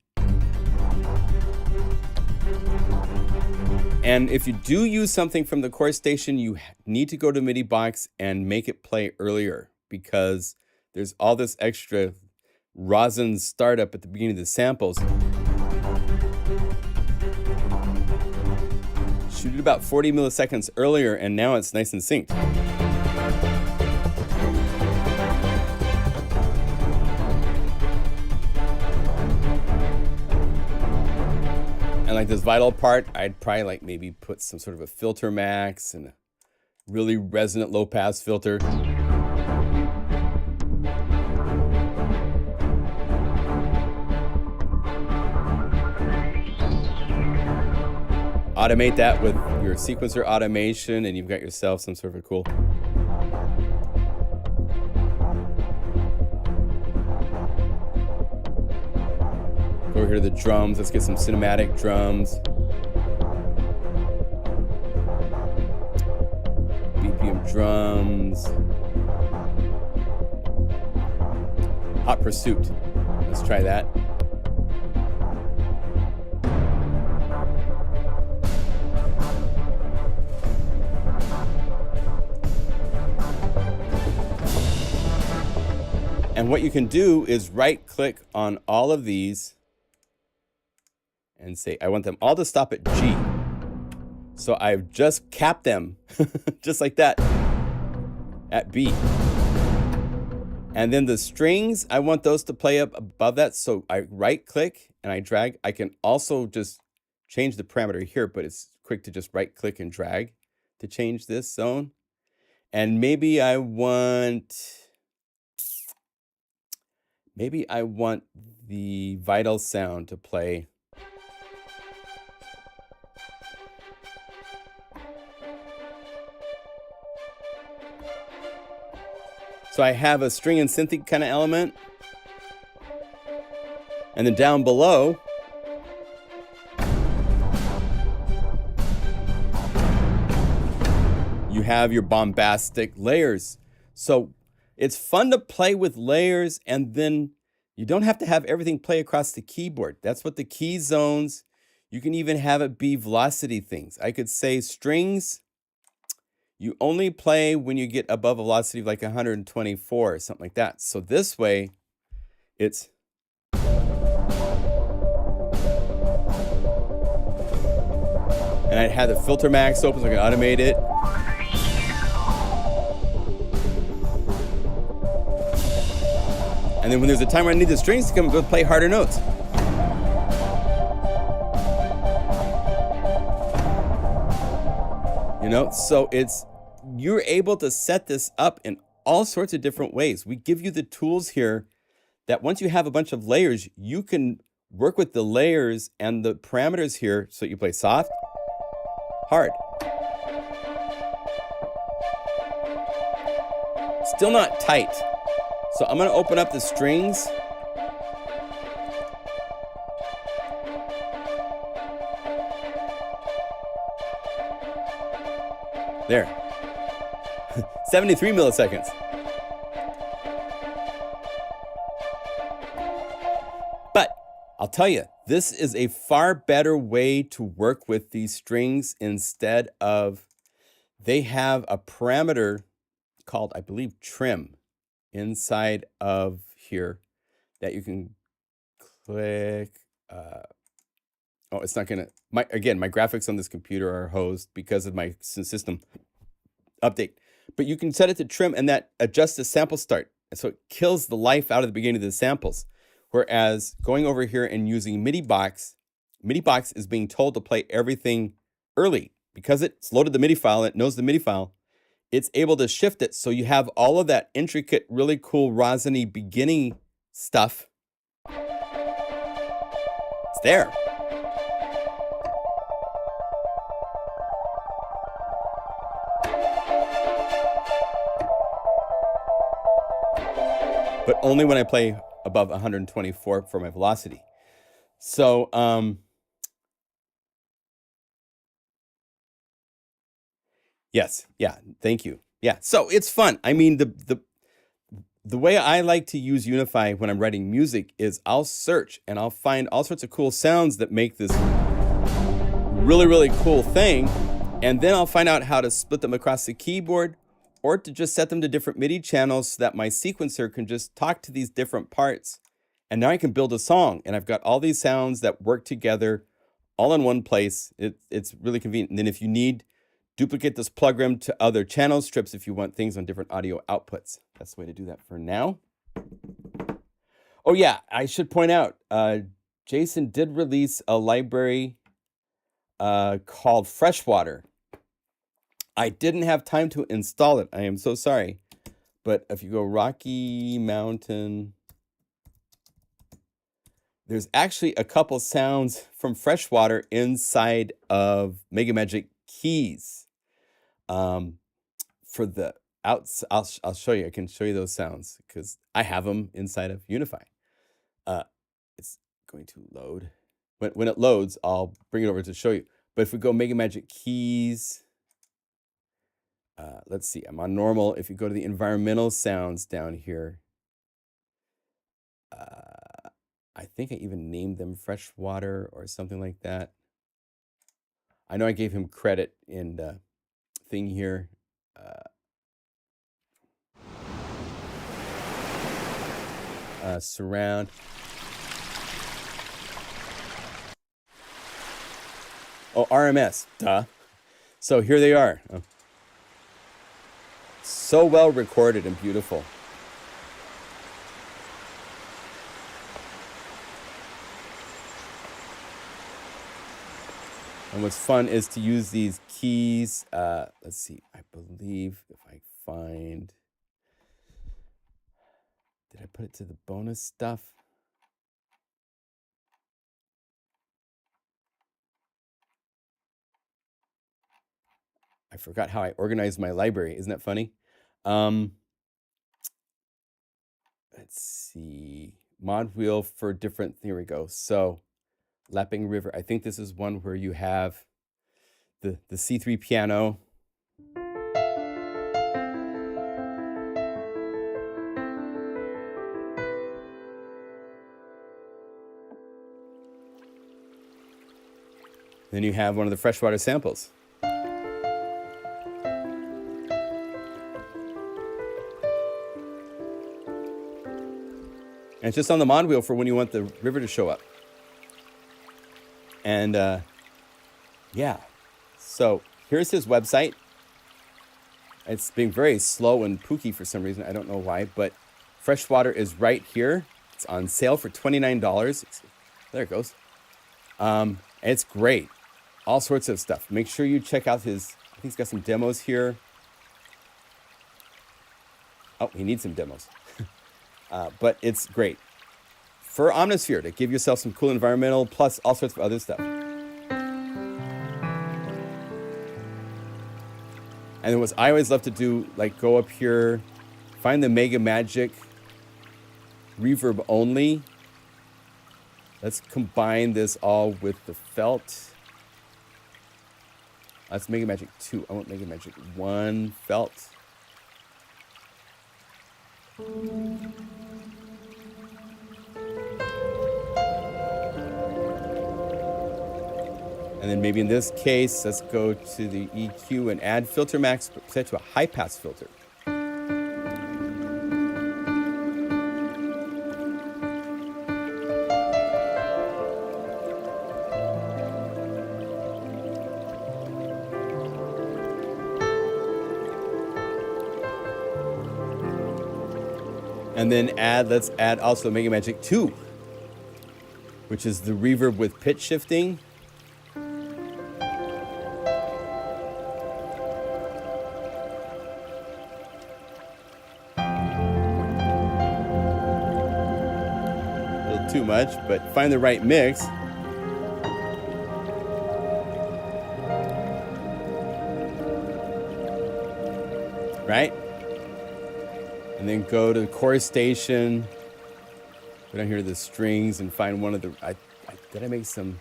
And if you do use something from the Corestation, you need to go to MIDI box and make it play earlier, because there's all this extra rosin startup at the beginning of the samples. Shoot it about 40 milliseconds earlier, and now it's nice and synced. And like this vital part, I'd probably like maybe put some sort of a filter max and a really resonant low pass filter. Automate that with your sequencer automation, and you've got yourself some sort of a cool. Go over here to the drums. Let's get some cinematic drums. BPM drums. Hot Pursuit. Let's try that. And what you can do is right click on all of these and say, I want them all to stop at G. So I've just capped them, just like that, at B. And then the strings, I want those to play up above that. So I right click and I drag. I can also just change the parameter here, but it's quick to just right click and drag to change this zone. And maybe I want the vital sound to play. So I have a string and synthy kind of element. And then down below, you have your bombastic layers. So it's fun to play with layers, and then you don't have to have everything play across the keyboard. That's what the key zones, you can even have it be velocity things. I could say strings, you only play when you get above a velocity of like 124 or something like that. So this way, it's. And I'd have the filter max open so I can automate it. And then when there's a time where I need the strings to come and go play harder notes. You know, so you're able to set this up in all sorts of different ways. We give you the tools here that once you have a bunch of layers, you can work with the layers and the parameters here so you play soft, hard. Still not tight. So I'm going to open up the strings. There. 73 milliseconds. But I'll tell you, this is a far better way to work with these strings instead of, they have a parameter called, I believe, trim inside of here that you can click. Oh, it's not gonna, my graphics on this computer are hosed because of my system update. But you can set it to trim, and that adjusts the sample start. And so it kills the life out of the beginning of the samples. Whereas going over here and using MIDI box is being told to play everything early. Because it's loaded the MIDI file, and it knows the MIDI file, it's able to shift it so you have all of that intricate, really cool, rosiny beginning stuff. It's there. But only when I play above 124 for my velocity. So, Yes. Yeah. Thank you. Yeah. So it's fun. I mean, the way I like to use Unify when I'm writing music is I'll search and I'll find all sorts of cool sounds that make this really, really cool thing. And then I'll find out how to split them across the keyboard or to just set them to different MIDI channels so that my sequencer can just talk to these different parts. And now I can build a song, and I've got all these sounds that work together all in one place. It's really convenient. And then if you need, duplicate this program to other channel strips if you want things on different audio outputs. That's the way to do that for now. Oh yeah, I should point out, Jason did release a library called Freshwater. I didn't have time to install it. I am so sorry. But if you go Rocky Mountain, there's actually a couple sounds from Freshwater inside of Mega Magic Keys. For the outs, I'll show you. I can show you those sounds because I have them inside of Unify. It's going to load. When it loads, I'll bring it over to show you. But if we go Mega Magic Keys, let's see. I'm on normal. If you go to the environmental sounds down here, I think I even named them Freshwater or something like that. I know I gave him credit in the thing here. Surround. Oh, RMS, duh. So here they are. Oh. So well recorded and beautiful. And what's fun is to use these keys. Let's see, I believe if I find, did I put it to the bonus stuff? I forgot how I organized my library. Isn't that funny? Let's see, mod wheel for different, here we go. So Lapping River, I think this is one where you have the C3 piano. Then you have one of the Freshwater samples. And it's just on the mod wheel for when you want the river to show up. And yeah, so here's his website. It's being very slow and pooky for some reason. I don't know why, but Freshwater is right here. It's on sale for $29. There it goes. It's great. All sorts of stuff. Make sure you check out his, I think he's got some demos here. Oh, he needs some demos. But it's great for Omnisphere to give yourself some cool environmental plus all sorts of other stuff. And what I always love to do, like go up here, find the Mega Magic reverb only. Let's combine this all with the felt. That's Mega Magic 2. I want Mega Magic 1 felt. And then maybe in this case, let's go to the EQ and add filter max set to a high pass filter. And then let's add also Mega Magic 2, which is the reverb with pitch shifting. Too much, but find the right mix. Right? And then go to the Corestation. Go down here to the strings and find one of the, did I make some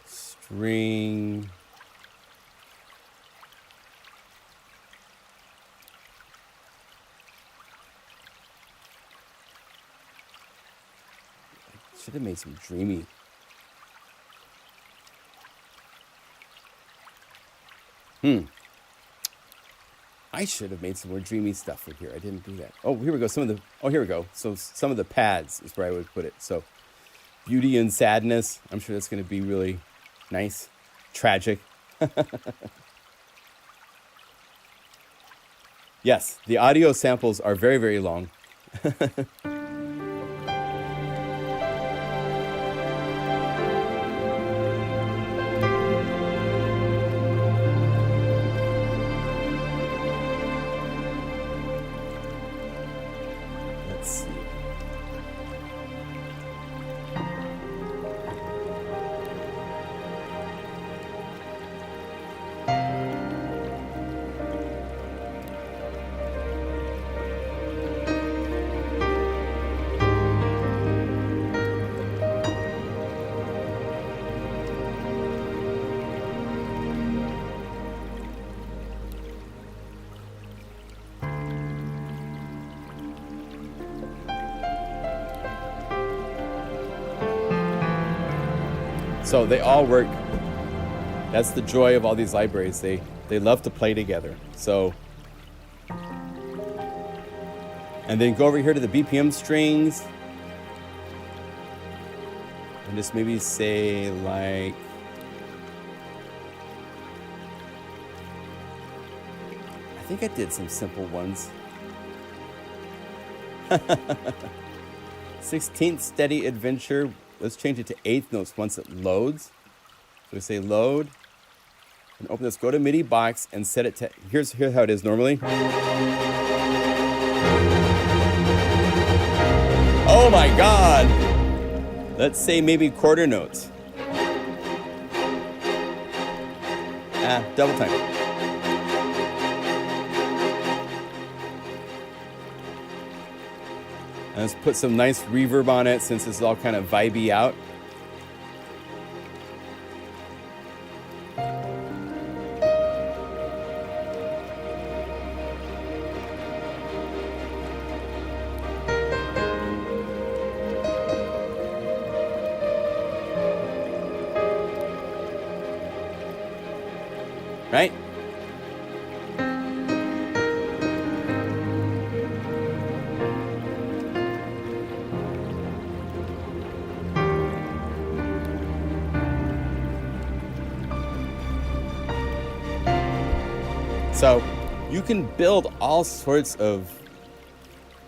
string? Should have made some dreamy. I should have made some more dreamy stuff in here. I didn't do that. Oh, here we go. Here we go. So some of the pads is where I would put it. So beauty and sadness. I'm sure that's going to be really nice. Tragic. Yes, the audio samples are very, very long. So they all work. That's the joy of all these libraries. They love to play together. So, and then go over here to the BPM strings and just maybe say like, I think I did some simple ones. 16th steady adventure. Let's change it to 8th notes once it loads. So we say load and open this, go to MIDI box and set it to, here's how it is normally. Oh my God. Let's say maybe quarter notes. Double time. And let's put some nice reverb on it since it's all kind of vibey out. Right? So you can build all sorts of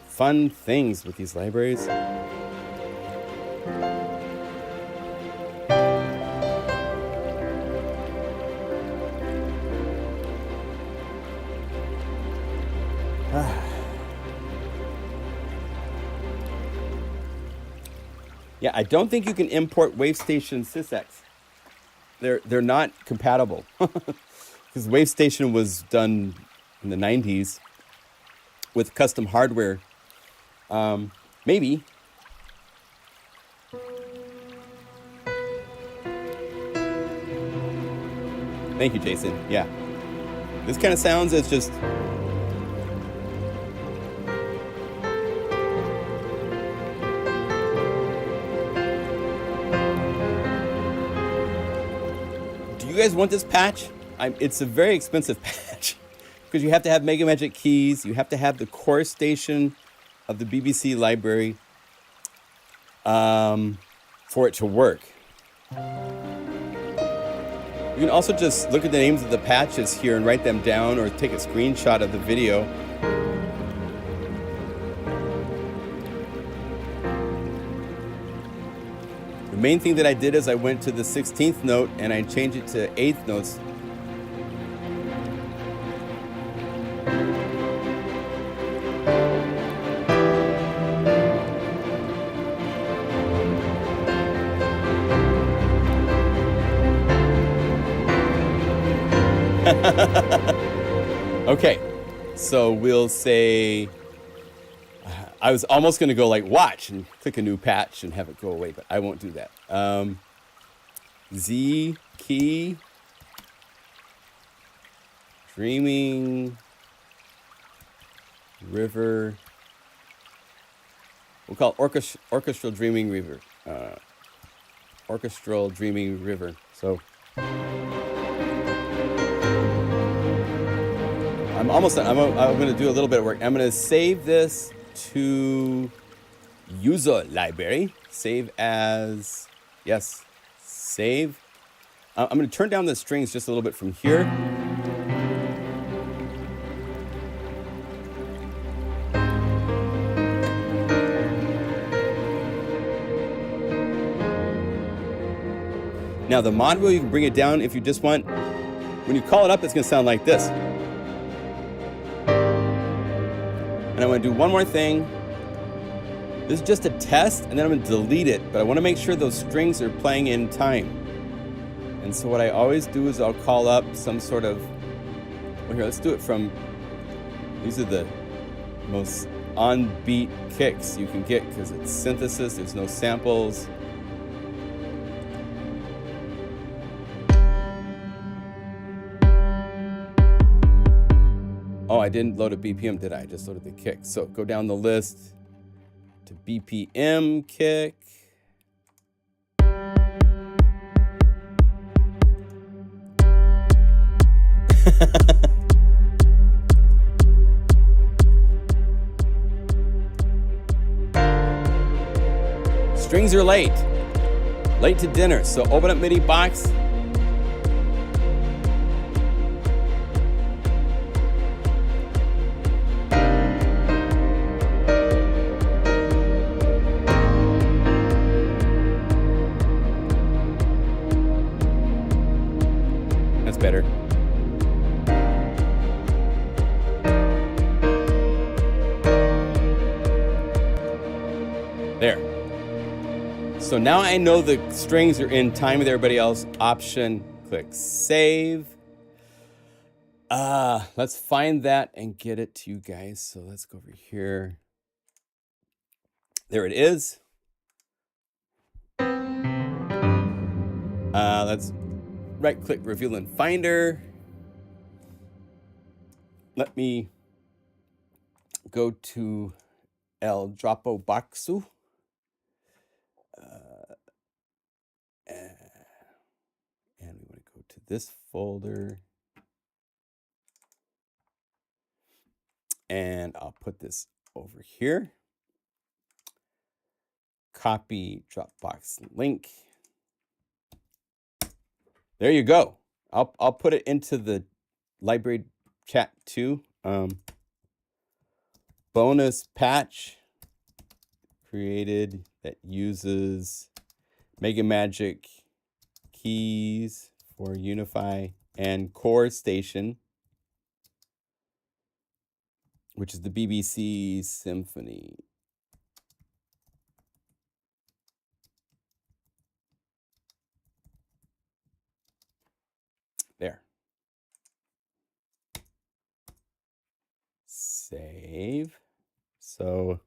fun things with these libraries. Yeah, I don't think you can import Wavestation SysX. They're not compatible. Because Wavestation was done in the 90s with custom hardware. Maybe. Thank you, Jason. Yeah. This kind of sounds as just... Do you guys want this patch? It's a very expensive patch because you have to have Mega Magic keys. You have to have the Corestation of the BBC library for it to work. You can also just look at the names of the patches here and write them down or take a screenshot of the video. The main thing that I did is I went to the 16th note and I changed it to 8th notes. Okay, so we'll say, I was almost going to go like watch and click a new patch and have it go away, but I won't do that. Z key, dreaming, river. We'll call it orchestral dreaming river. Orchestral, dreamy river. So I'm almost done. I'm going to do a little bit of work. I'm going to save this to user library. Save as, yes, save. I'm going to turn down the strings just a little bit from here. Now the mod wheel, you can bring it down if you just want. When you call it up, it's going to sound like this. And I'm going to do one more thing. This is just a test, and then I'm going to delete it. But I want to make sure those strings are playing in time. And so what I always do is I'll call up some sort of, well, here, let's do it from, these are the most on-beat kicks you can get because it's synthesis, there's no samples. Oh, I didn't load a BPM, did I? I just loaded the kick. So go down the list to BPM kick. Strings are late to dinner. So open up MIDI box. That's better. There. So now I know the strings are in time with everybody else. Option, click save. Let's find that and get it to you guys. So let's go over here. There it is. Let's right click reveal in Finder. Let me go to El Dropboxu. And we want to go to this folder. And I'll put this over here. Copy Dropbox link. There you go. I'll put it into the library chat too. Bonus patch created that uses Mega Magic keys for Unify and Corestation, which is the BBC Symphony. There. Save. So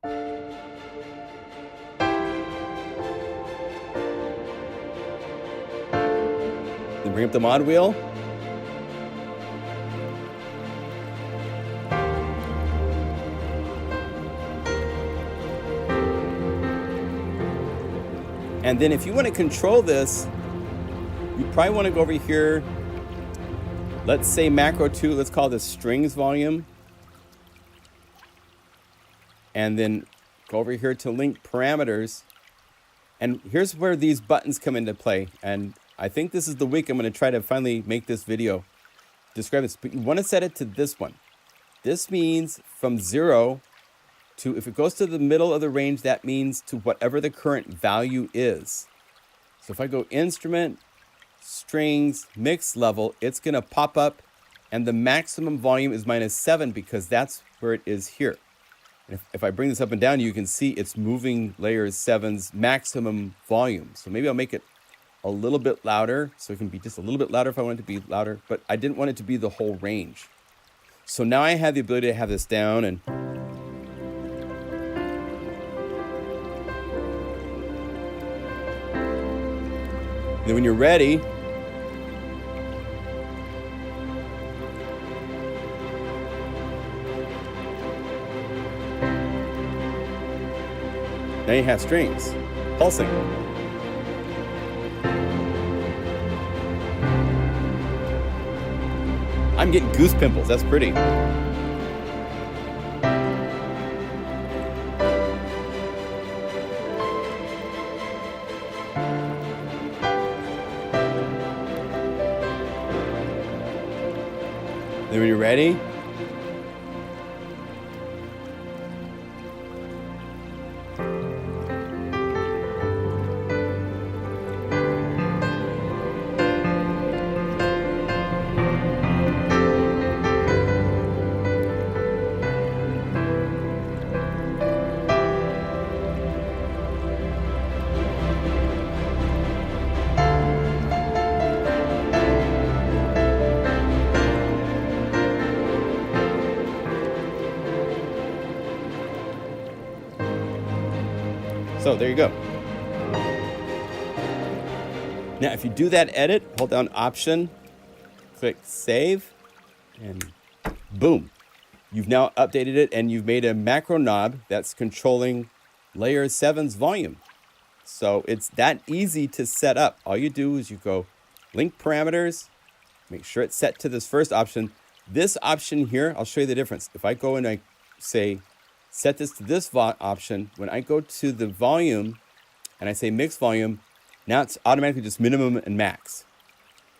then bring up the mod wheel. And then if you want to control this, you probably want to go over here. Let's say macro 2, let's call this strings volume. And then go over here to link parameters. And here's where these buttons come into play. And I think this is the week I'm going to try to finally make this video describe this. But you want to set it to this one. This means from 0 to, if it goes to the middle of the range, that means to whatever the current value is. So if I go instrument, strings, mix level, it's going to pop up. And the maximum volume is -7 because that's where it is here. And if I bring this up and down, you can see it's moving layers 7's maximum volume. So maybe I'll make it a little bit louder. So it can be just a little bit louder if I want it to be louder. But I didn't want it to be the whole range. So now I have the ability to have this down. And then when you're ready, now you have strings pulsing. I'm getting goose pimples. That's pretty. Then when you're ready, so there you go. Now, if you do that edit, hold down Option, click Save, and boom. You've now updated it, and you've made a macro knob that's controlling layer 7's volume. So it's that easy to set up. All you do is you go link parameters, make sure it's set to this first option. This option here, I'll show you the difference. If I go and I say, set this to this option, when I go to the volume and I say mix volume, now it's automatically just minimum and max.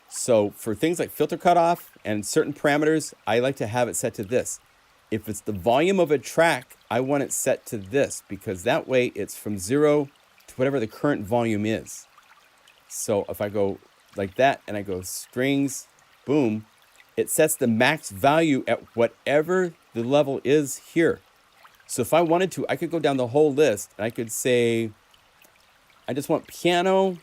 So for things like filter cutoff and certain parameters, I like to have it set to this. If it's the volume of a track, I want it set to this, because that way it's from 0 to whatever the current volume is. So if I go like that and I go strings, boom, it sets the max value at whatever the level is here. So if I wanted to, I could go down the whole list and I could say, I just want piano.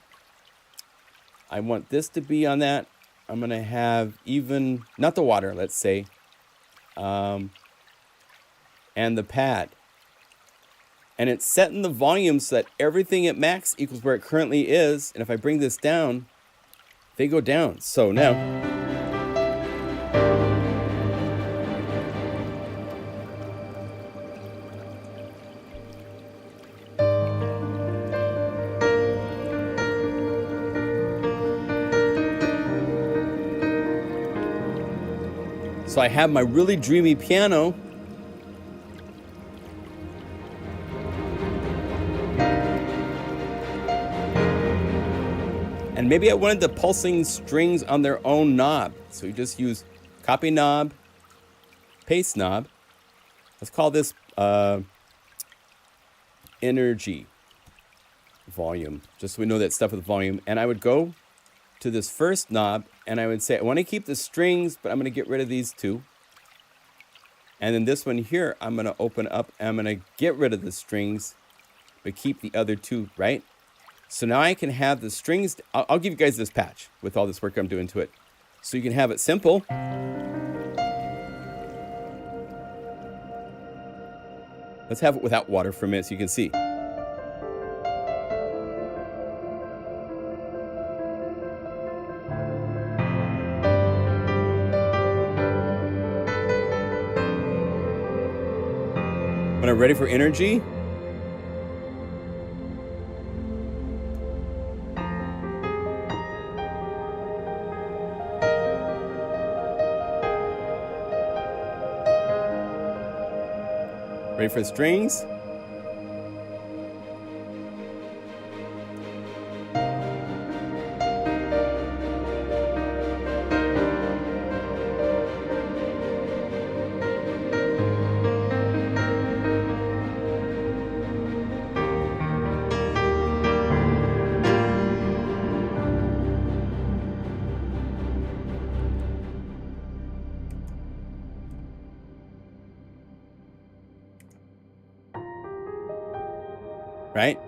I want this to be on that. I'm going to have even, not the water, let's say, and the pad. And it's setting the volume so that everything at max equals where it currently is. And if I bring this down, they go down. So now, so I have my really dreamy piano. And maybe I wanted the pulsing strings on their own knob. So you just use copy knob, paste knob. Let's call this energy volume, just so we know that stuff with volume. And I would go to this first knob and I would say, I want to keep the strings, but I'm going to get rid of these two. And then this one here, I'm going to open up and I'm going to get rid of the strings, but keep the other two, right? So now I can have the strings. I'll give you guys this patch with all this work I'm doing to it. So you can have it simple. Let's have it without water for a minute so you can see. When I'm ready for energy, ready for the strings. Right?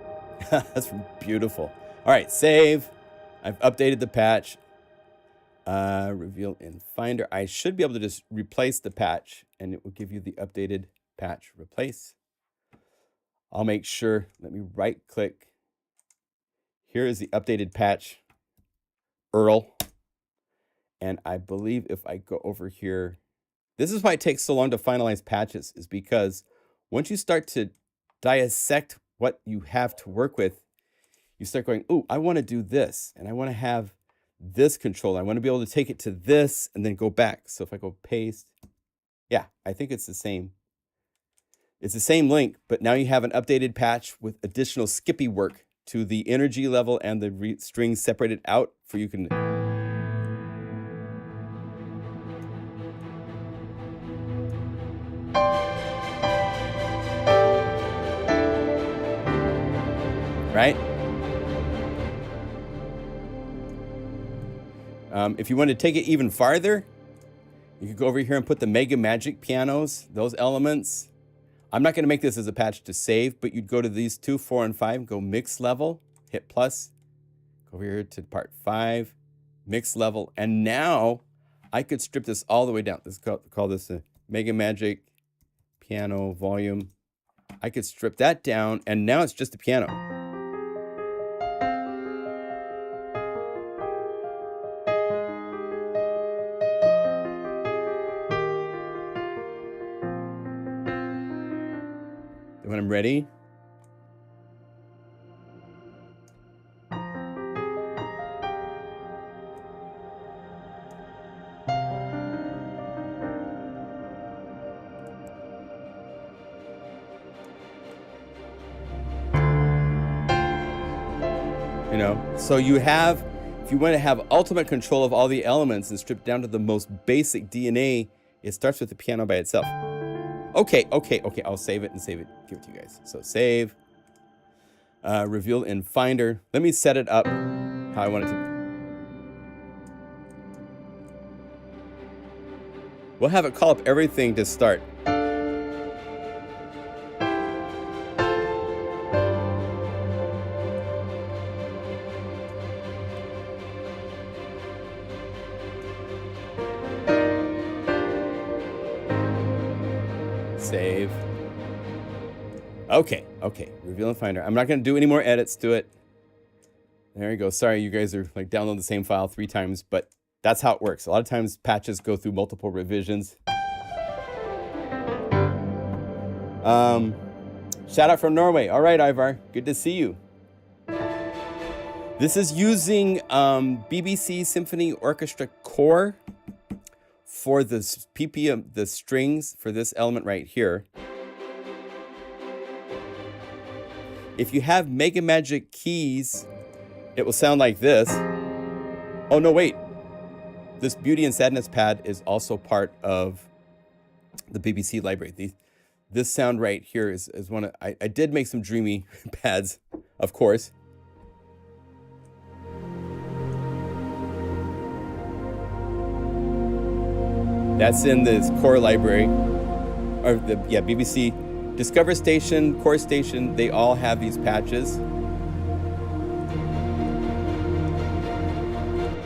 That's beautiful. All right, save. I've updated the patch. Reveal in Finder. I should be able to just replace the patch and it will give you the updated patch. Replace. I'll make sure, let me right click. Here is the updated patch, URL. And I believe if I go over here, this is why it takes so long to finalize patches, is because once you start to dissect what you have to work with, you start going, oh, I want to do this. And I want to have this controller. I want to be able to take it to this and then go back. So if I go paste, yeah, I think it's the same. It's the same link, but now you have an updated patch with additional skippy work to the energy level and the strings separated out for you can. Right? If you want to take it even farther, you could go over here and put the Mega Magic pianos, those elements. I'm not going to make this as a patch to save, but you'd go to these 2, 4, and 5, go mix level, hit plus, go over here to part 5, mix level, and now I could strip this all the way down. Let's call this a Mega Magic piano volume. I could strip that down, and now it's just a piano. When I'm ready, you know, so you have, if you want to have ultimate control of all the elements and strip down to the most basic DNA, it starts with the piano by itself. Okay, I'll save it and give it to you guys. So save, reveal in Finder. Let me set it up how I want it to. We'll have it call up everything to start. Save. Okay, reveal and Finder. I'm not going to do any more edits to it. There you go. Sorry, you guys are like downloading the same file 3 times, but that's how it works. A lot of times patches go through multiple revisions. Shout out from Norway. All right, Ivar, good to see you. This is using BBC Symphony Orchestra core for the ppm, the strings for this element right here. If you have Mega Magic keys, it will sound like this. Oh no, wait. This Beauty and Sadness pad is also part of the BBC library. This sound right here is one of, I did make some dreamy pads, of course. That's in this core library, or BBC, Discover Station, Corestation, they all have these patches.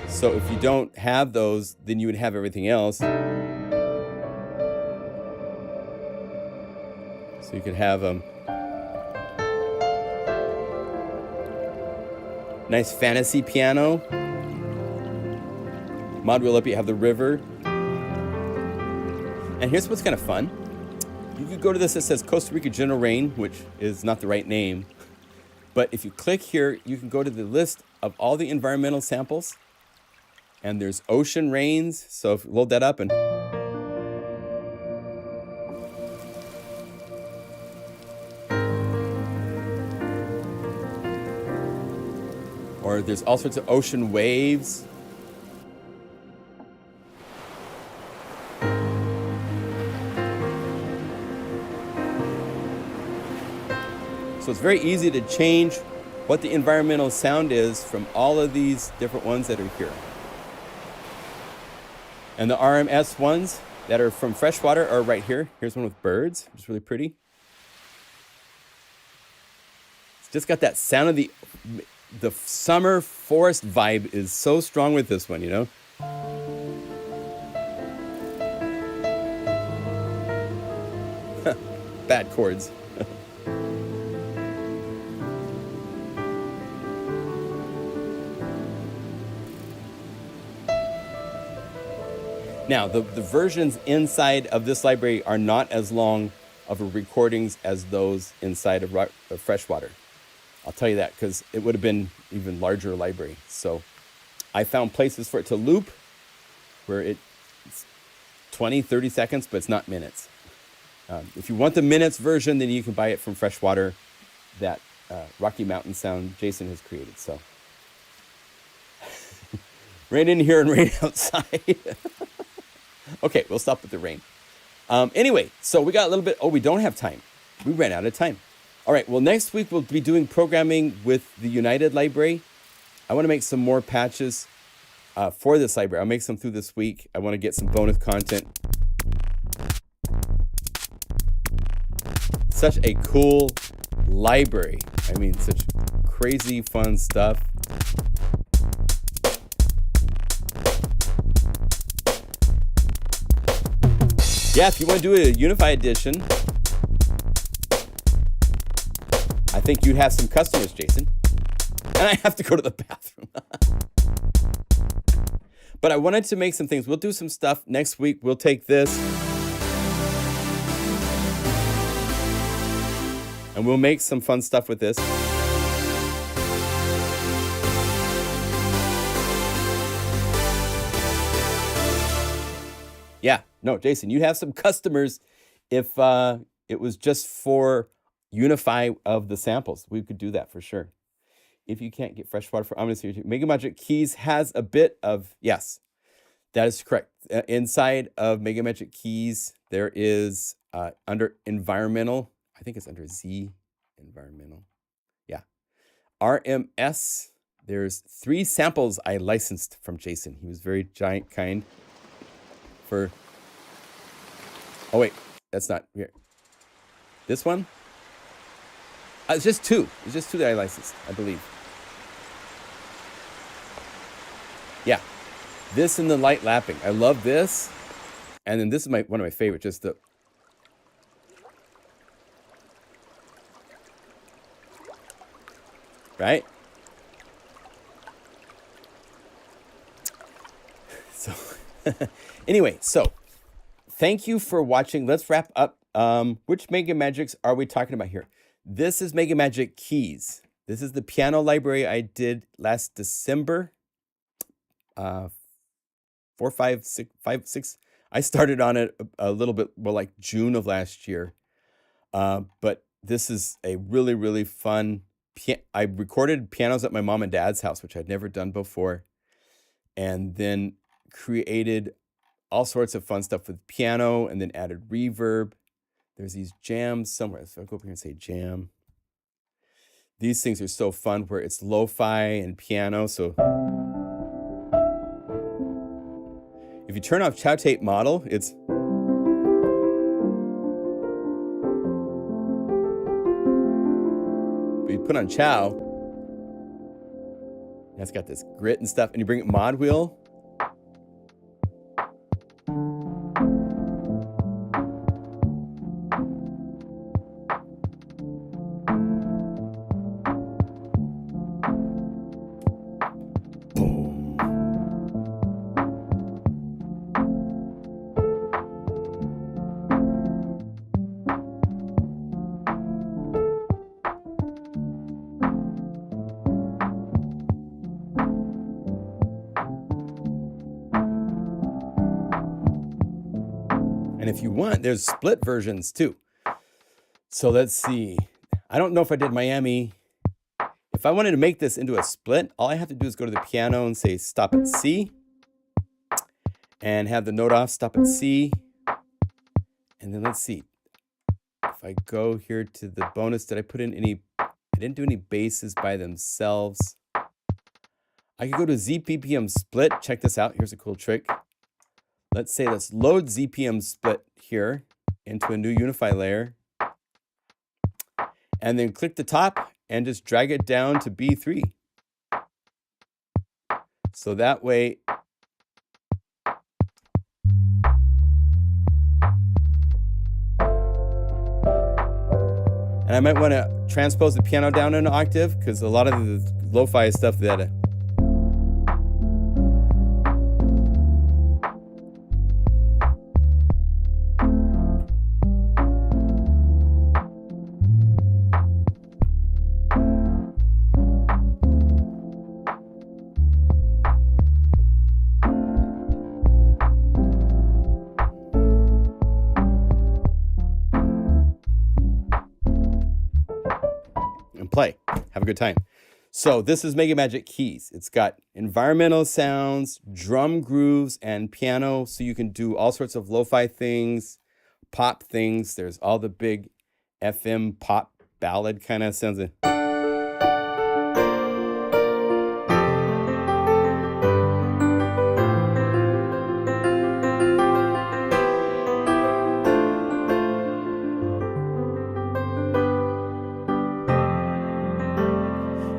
So if you don't have those, then you would have everything else. So you could have nice fantasy piano. Mod will let you have the river. And here's what's kind of fun. You could go to this that says Costa Rica General Rain, which is not the right name. But if you click here, you can go to the list of all the environmental samples. And there's ocean rains. So if you load that up and... or there's all sorts of ocean waves. So it's very easy to change what the environmental sound is from all of these different ones that are here. And the RMS ones that are from freshwater are right here. Here's one with birds, which is really pretty. It's just got that sound of the summer forest vibe is so strong with this one, you know? Bad chords. Now, the versions inside of this library are not as long of recordings as those inside of Freshwater. I'll tell you that because it would have been even larger library. So I found places for it to loop where it's 20, 30 seconds, but it's not minutes. If you want the minutes version, then you can buy it from Freshwater, that Rocky Mountain sound Jason has created. So rain in here and rain outside. Okay, we'll stop with the rain. Anyway, so we got a little bit. Oh, we don't have time. We ran out of time. All right, well, next week we'll be doing programming with the United library. I want to make some more patches for this library. I'll make some through this week. I want to get some bonus content. Such a cool library. I mean, such crazy fun stuff. Yeah, if you want to do a Unify edition, I think you'd have some customers, Jason. And I have to go to the bathroom. But I wanted to make some things. We'll do some stuff next week. We'll take this and we'll make some fun stuff with this. Yeah, no, Jason, you'd have some customers if it was just for Unify of the samples. We could do that for sure. If you can't get Freshwater for Omnis, Mega Magic Keys has a bit of, yes, that is correct. Inside of Mega Magic Keys, there is under environmental, I think it's under Z, environmental. Yeah. RMS, there's 3 samples I licensed from Jason. He was very giant kind for, oh wait, that's not here. This one? It's just 2. It's just 2 that I licensed, I believe. Yeah. This and the light lapping. I love this. And then this is one of my favorites, just the... Right? So, anyway, so thank you for watching. Let's wrap up. Which Mega Magics are we talking about here? This is Mega Magic Keys. This is the piano library I did last December. 4, 5, 6. I started on it a little bit, well, like June of last year. But this is a really, really fun. I recorded pianos at my mom and dad's house, which I'd never done before. And then created all sorts of fun stuff with piano and then added reverb. There's these jams somewhere. So I'll go up here and say jam. These things are so fun where it's lo-fi and piano. So if you turn off Chow Tape Model, it's... But you put on Chow, that's got this grit and stuff, and you bring it mod wheel. And if you want, there's split versions too. So let's see. I don't know if I did Miami. If I wanted to make this into a split, all I have to do is go to the piano and say stop at C. And have the note off, stop at C. And then let's see. If I go here to the bonus, did I put in any... I didn't do any basses by themselves. I could go to ZPPM split. Check this out. Here's a cool trick. Let's say let's load ZPM split here into a new Unify layer. And then click the top and just drag it down to B3. So that way, and I might want to transpose the piano down an octave because a lot of the lo-fi stuff that and play. Have a good time. So this is Mega Magic Keys. It's got environmental sounds, drum grooves, and piano. So you can do all sorts of lo-fi things, pop things. There's all the big FM pop ballad kind of sounds.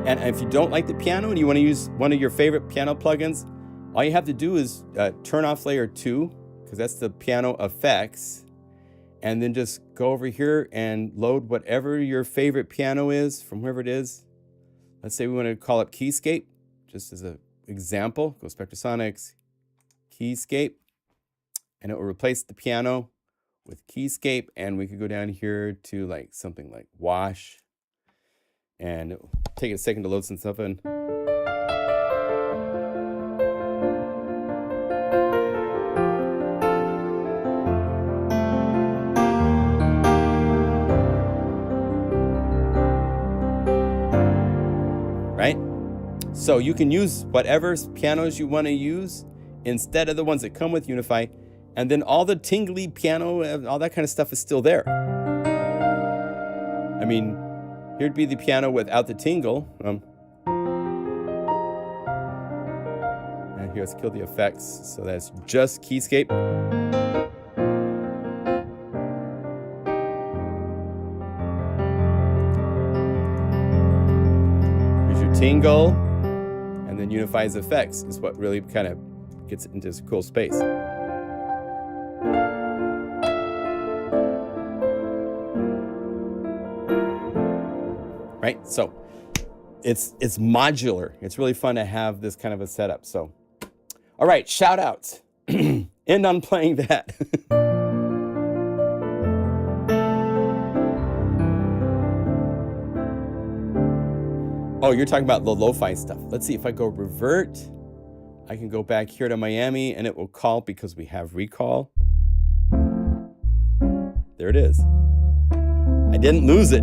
And if you don't like the piano and you want to use one of your favorite piano plugins, all you have to do is turn off layer 2, because that's the piano effects, and then just go over here and load whatever your favorite piano is from wherever it is. Let's say we want to call it Keyscape, just as an example. Go Spectrasonics, Keyscape, and it will replace the piano with Keyscape, and we could go down here to like something like Wash. And it'll take a second to load some stuff in. Right? So you can use whatever pianos you want to use instead of the ones that come with Unify. And then all the tingly piano, all that kind of stuff is still there. I mean, here'd be the piano without the tingle. And here, let's kill the effects. So that's just Keyscape. Here's your tingle. And then Unify's effects is what really kind of gets it into this cool space. Right? So it's modular. It's really fun to have this kind of a setup. So, all right, shout outs. End on playing that. Oh, you're talking about the lo-fi stuff. Let's see if I go revert. I can go back here to Miami and it will call because we have recall. There it is. I didn't lose it.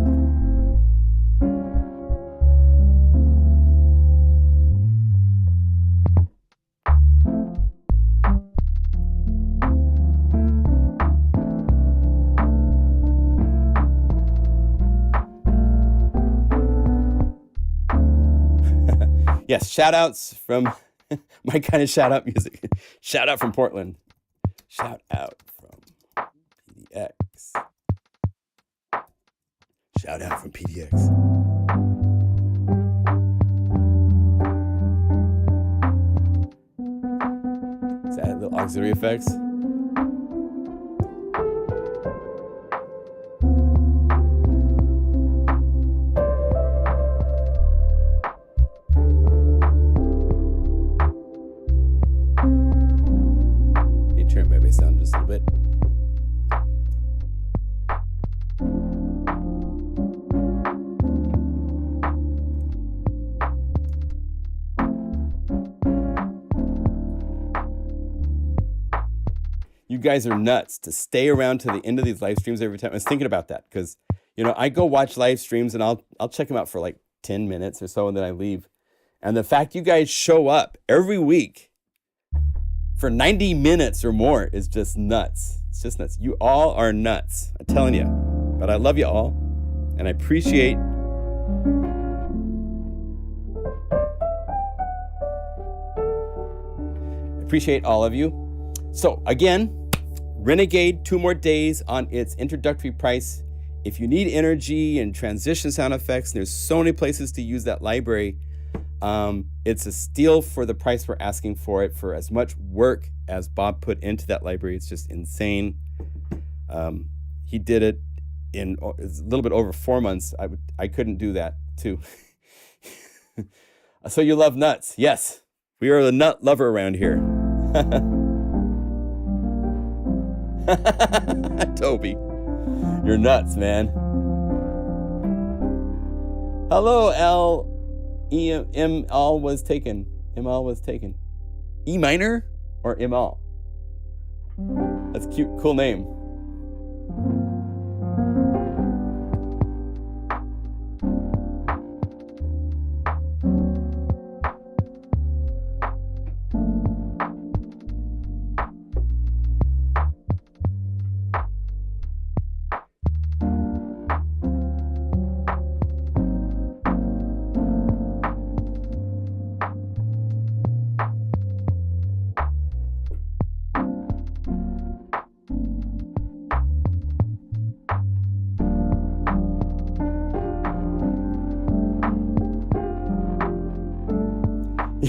Yes, shout outs from my kind of shout out music. Shout out from Portland. Shout out from PDX. Shout out from PDX. Is that little auxiliary effects? Sound just a little bit. You guys are nuts to stay around to the end of these live streams every time. I was thinking about that because, you know, I go watch live streams and I'll check them out for like 10 minutes or so and then I leave. And the fact you guys show up every week for 90 minutes or more is just nuts. It's just nuts. You all are nuts. I'm telling you. But I love you all. And I appreciate all of you. So again, Renegade, 2 more days on its introductory price. If you need energy and transition sound effects, there's so many places to use that library. It's a steal for the price we're asking for it, for as much work as Bob put into that library. It's just insane. He did it in a little bit over 4 months. I couldn't do that too. So you love nuts. Yes, we are the nut lover around here. Toby, you're nuts, man. Hello, L. M all was taken. M all was taken. E minor or M all? That's a cute, cool name.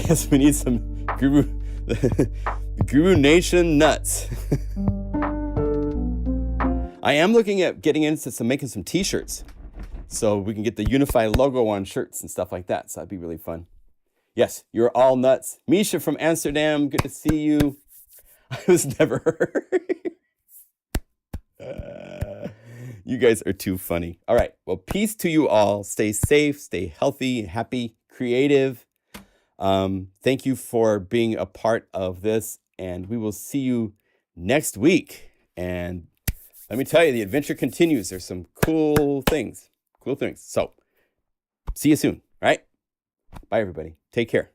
Yes, we need some Guru, Guru Nation nuts. I am looking at getting into making some t-shirts, so we can get the Unify logo on shirts and stuff like that. So that'd be really fun. Yes, you're all nuts. Misha from Amsterdam, good to see you. I was never heard. You guys are too funny. All right, well, peace to you all. Stay safe, stay healthy, happy, creative. Thank you for being a part of this, and we will see you next week. And let me tell you, the adventure continues. There's some cool things. So, see you soon, all right? Bye, everybody. Take care.